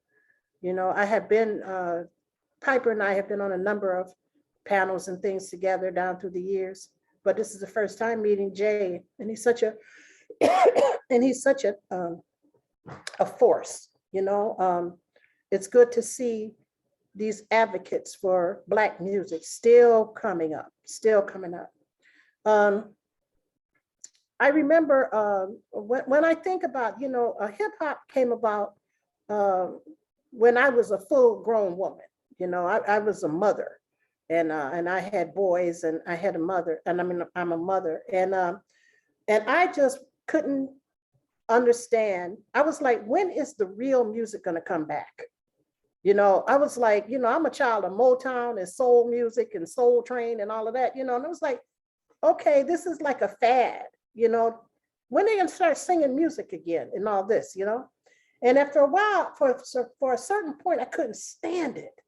I have been, Piper and I have been on a number of panels and things together down through the years, but this is the first time meeting Jay, and he's such a, a force, It's good to see these advocates for Black music still coming up, still coming up. I remember when I think about, hip hop came about when I was a full grown woman. I was a mother, and I had boys, and I had a mother, and I'm a mother, and I just couldn't understand. I was like, when is the real music going to come back? I was like, I'm a child of Motown and soul music and Soul Train and all of that, and it was like, okay, this is like a fad, when they gonna start singing music again and all this, And after a while, for a certain point, I couldn't stand it.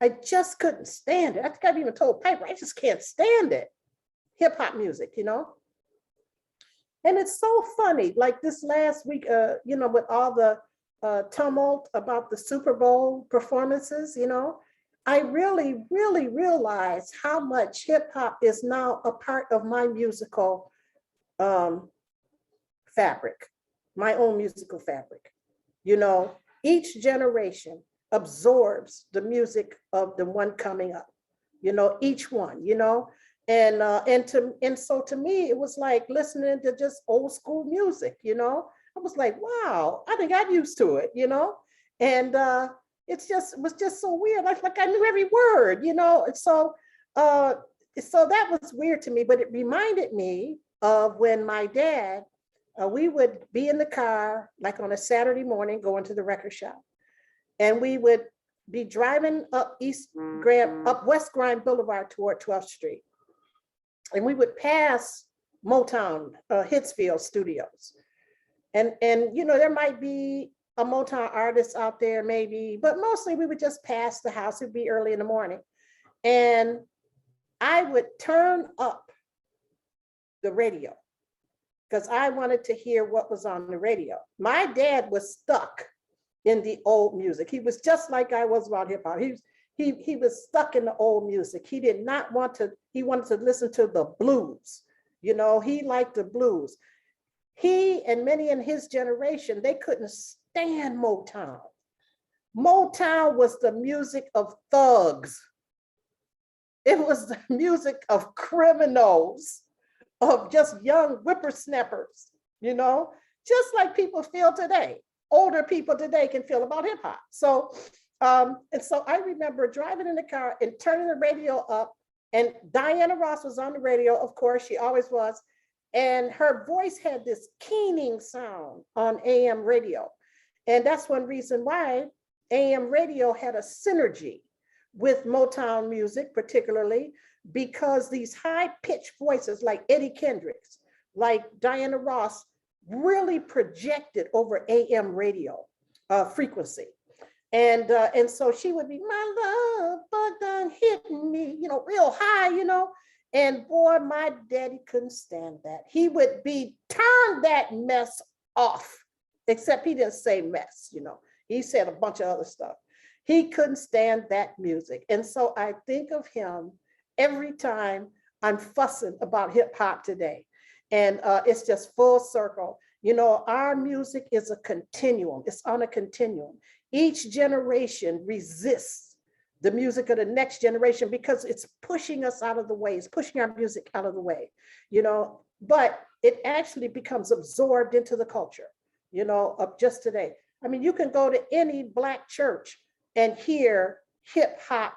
I just couldn't stand it. I think I've even told Piper, I just can't stand it. Hip hop music, And it's so funny, like this last week, with all the tumult about the Super Bowl performances, I really, really realized how much hip hop is now a part of my musical fabric, my own musical fabric. Each generation absorbs the music of the one coming up, each one, and so to me, it was like listening to just old school music, I was like, wow, I think I'm used to it, and it was just so weird. Like I knew every word, and so that was weird to me, but it reminded me of when my dad, we would be in the car, like on a Saturday morning, going to the record shop, and we would be driving up West Grand Boulevard toward 12th Street, and we would pass Motown, Hitsfield Studios, and there might be a Motown artist out there, maybe, but mostly we would just pass the house. It'd be early in the morning, and I would turn up the radio because I wanted to hear what was on the radio. My dad was stuck in the old music. He was just like I was about hip hop. He was stuck in the old music. He did not want to, he wanted to listen to the blues. He liked the blues. He and many in his generation, they couldn't stand Motown. Motown was the music of thugs. It was the music of criminals, of just young whippersnappers, just like people feel today. Older people today can feel about hip hop. So, and so I remember driving in the car and turning the radio up, and Diana Ross was on the radio, of course, she always was. And her voice had this keening sound on AM radio. And that's one reason why AM radio had a synergy with Motown music, particularly because these high-pitched voices like Eddie Kendricks, like Diana Ross, really projected over AM radio frequency. And so she would be, my love, but done hitting me, real high, and boy, my daddy couldn't stand that. He would be, turn that mess off, except he didn't say mess, he said a bunch of other stuff. He couldn't stand that music. And so I think of him every time I'm fussing about hip hop today. And it's just full circle. Our music is a continuum. It's on a continuum. Each generation resists the music of the next generation because it's pushing us out of the way. It's pushing our music out of the way, but it actually becomes absorbed into the culture, of just today. I mean, you can go to any Black church and hear hip hop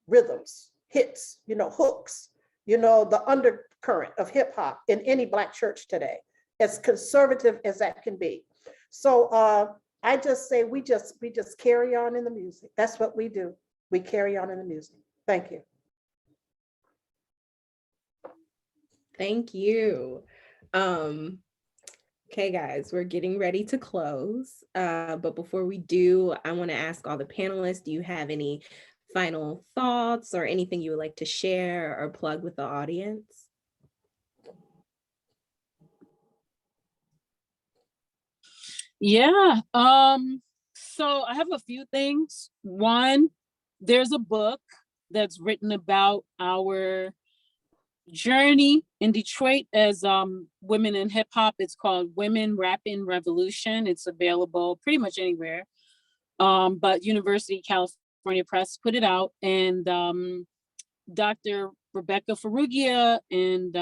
rhythms, hits, hooks, the undercurrent of hip hop in any Black church today, as conservative as that can be. So I just say we just carry on in the music. That's what we do. We carry on in the music. Thank you. Thank you. Okay, guys, we're getting ready to close. But before we do, I want to ask all the panelists, do you have any final thoughts or anything you would like to share or plug with the audience? Yeah, so I have a few things. One, there's a book that's written about our journey in Detroit as women in hip hop. It's called Women Rapping Revolution. It's available pretty much anywhere, but University of California California Press put it out, and Dr. Rebecca Ferrugia and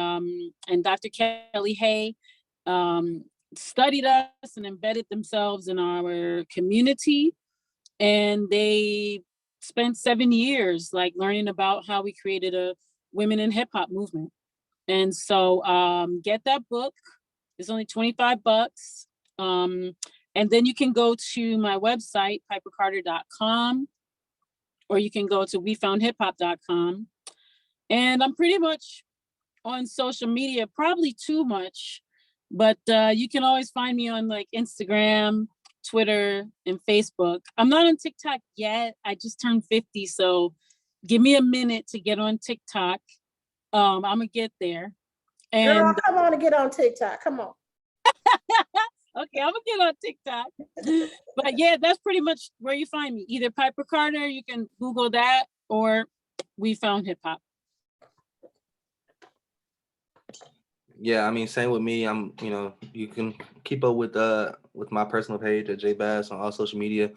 Dr. Kelly Hay studied us and embedded themselves in our community, and they spent 7 years like learning about how we created a women in hip hop movement. And so get that book. It's only $25. And then you can go to my website, pipercarter.com, or you can go to wefoundhiphop.com. And I'm pretty much on social media, probably too much, but you can always find me on like Instagram, Twitter, and Facebook. I'm not on TikTok yet. I just turned 50, so give me a minute to get on TikTok. I'm gonna get there. And Girl, come on and get on TikTok. Come on. okay, I'm gonna get on TikTok. But yeah, that's pretty much where you find me. Either Piper Carter, you can Google that, or We Found Hip Hop. Yeah, I mean, same with me. You can keep up with my personal page at JBass on all social media.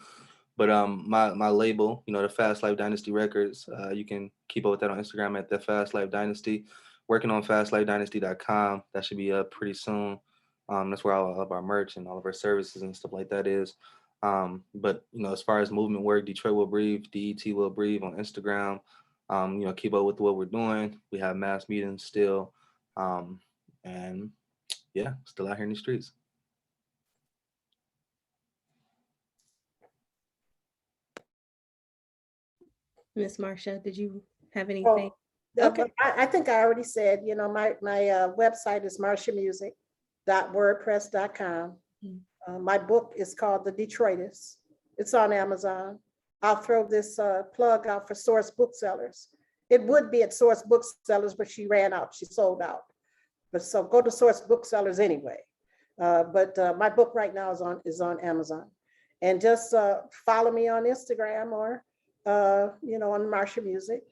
But my label, the Fast Life Dynasty Records, you can keep up with that on Instagram at the Fast Life Dynasty. Working on fastlifedynasty.com. That should be up pretty soon. That's where all of our merch and all of our services and stuff like that is. But as far as movement work, Detroit Will Breathe, DET Will Breathe on Instagram. Keep up with what we're doing. We have mass meetings still. And yeah, still out here in the streets. Miss Marsha, did you have anything? Okay. I think I already said, my website is marshamusic.wordpress.com. My book is called The Detroiters. It's on Amazon. I'll throw this plug out for Source Booksellers. It would be at Source Booksellers, but she ran out. She sold out. But so go to Source Booksellers anyway. But my book right now is on Amazon. And just follow me on Instagram or on Marsha Music.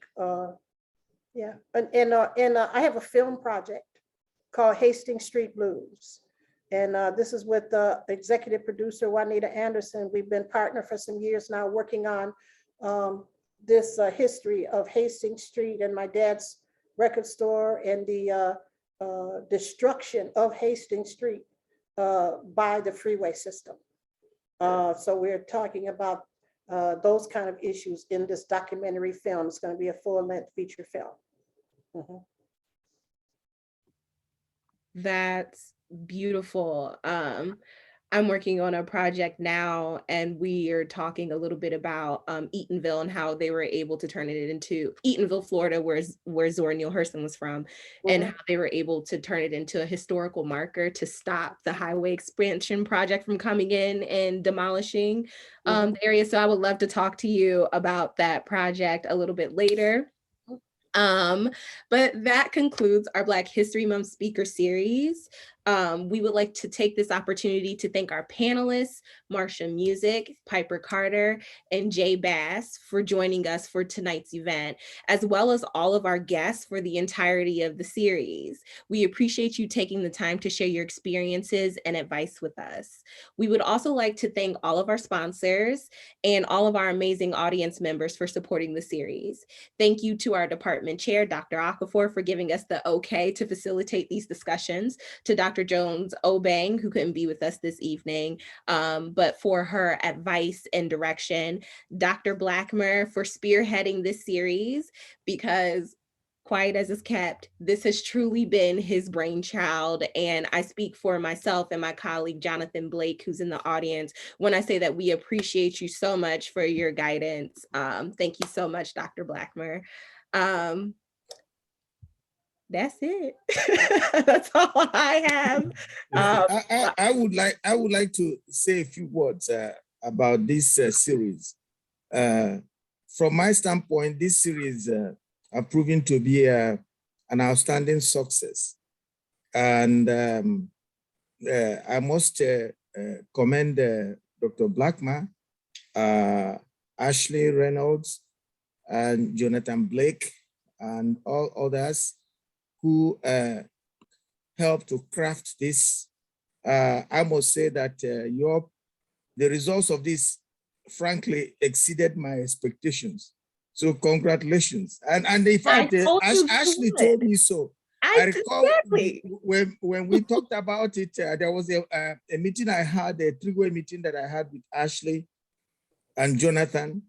Yeah, and I have a film project called Hastings Street Blues. And this is with the executive producer, Juanita Anderson. We've been partner for some years now, working on this history of Hastings Street and my dad's record store and the destruction of Hastings Street by the freeway system. So we're talking about those kind of issues in this documentary film. It's going to be a full-length feature film. That's beautiful. I'm working on a project now, and we are talking a little bit about Eatonville and how they were able to turn it into Eatonville, Florida, where Zora Neale Hurston was from, and how they were able to turn it into a historical marker to stop the highway expansion project from coming in and demolishing the area. So I would love to talk to you about that project a little bit later. But that concludes our Black History Month speaker series. We would like to take this opportunity to thank our panelists, Marsha Music, Piper Carter, and Jay Bass for joining us for tonight's event, as well as all of our guests for the entirety of the series. We appreciate you taking the time to share your experiences and advice with us. We would also like to thank all of our sponsors and all of our amazing audience members for supporting the series. Thank you to our department chair, Dr. Okafor, for giving us the okay to facilitate these discussions, to Dr. Jones Obang, who couldn't be with us this evening, but for her advice and direction, Dr. Blackmer for spearheading this series, because quiet as it's kept, this has truly been his brainchild. And I speak for myself and my colleague, Jonathan Blake, who's in the audience, when I say that we appreciate you so much for your guidance. Thank you so much, Dr. Blackmer. That's it. That's all I have. I would like to say a few words about this series. From my standpoint, this series are proven to be an outstanding success, and I must commend Dr. Blackmer, Ashley Reynolds, and Jonathan Blake, and all others who helped to craft this. I must say that the results of this frankly exceeded my expectations. So congratulations. And in fact, told you he Ashley would. told me so. I recall Exactly. when we talked about it, there was a meeting I had, a three-way meeting that I had with Ashley and Jonathan.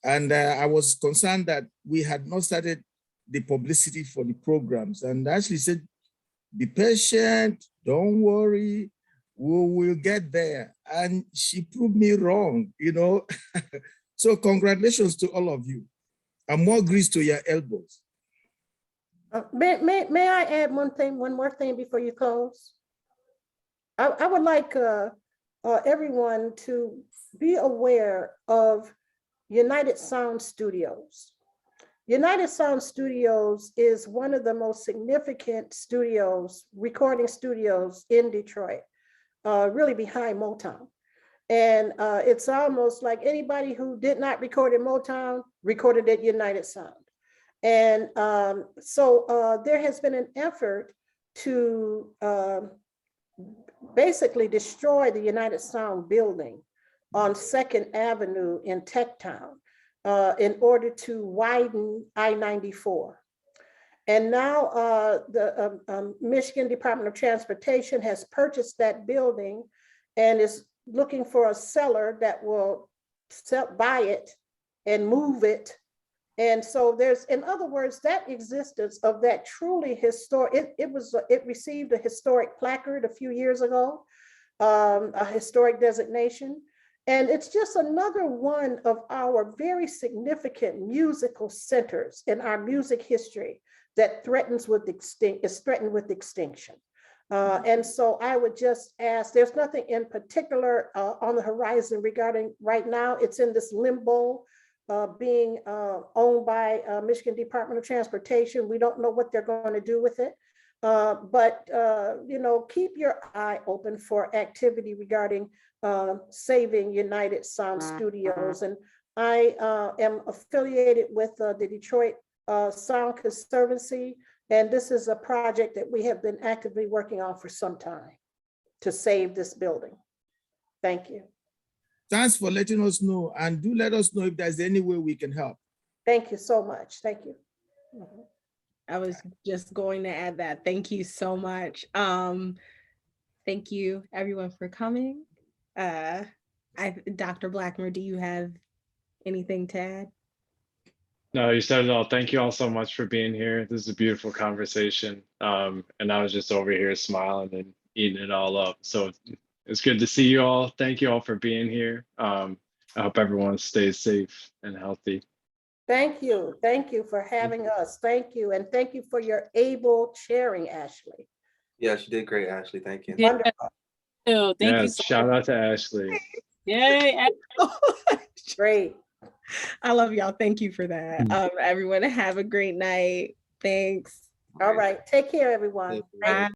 And I was concerned that we had not started the publicity for the programs. And Ashley said, be patient, don't worry, we will get there. And she proved me wrong, you know. So congratulations to all of you. And more grease to your elbows. May I add one more thing before you close? I would like everyone to be aware of United Sound Studios. United Sound Studios is one of the most significant studios, recording studios in Detroit, really behind Motown. And it's almost like anybody who did not record in Motown recorded at United Sound. And so there has been an effort to basically destroy the United Sound building on 2nd Avenue in Techtown in order to widen I-94. And now the Michigan Department of Transportation has purchased that building and is looking for a seller that will buy it and move it. And so there's, in other words, that existence of that truly historic, it received a historic placard a few years ago, a historic designation. And it's just another one of our very significant musical centers in our music history that is threatened with extinction. And so I would just ask, there's nothing in particular on the horizon regarding right now. It's in this limbo being owned by Michigan Department of Transportation. We don't know what they're going to do with it. But you know, keep your eye open for activity regarding saving United Sound Studios. And I am affiliated with the Detroit Sound Conservancy. And this is a project that we have been actively working on for some time to save this building. Thank you. Thanks for letting us know, and do let us know if there's any way we can help. Thank you so much. Thank you. I was just going to add that. Thank you so much. Thank you everyone for coming. Dr. Blackmer, do you have anything to add? No, you said it all. Thank you all so much for being here. This is a beautiful conversation. And I was just over here smiling and eating it all up. So it's good to see you all. Thank you all for being here. I hope everyone stays safe and healthy. Thank you. Thank you for having us. Thank you. And thank you for your able sharing, Ashley. Yes, you did great, Ashley. Thank you. Wonderful. Thank you so Shout much. out to Ashley. Yay. Great. I love y'all. Thank you for that. Everyone have a great night. Thanks. All right. Take care, everyone. Bye.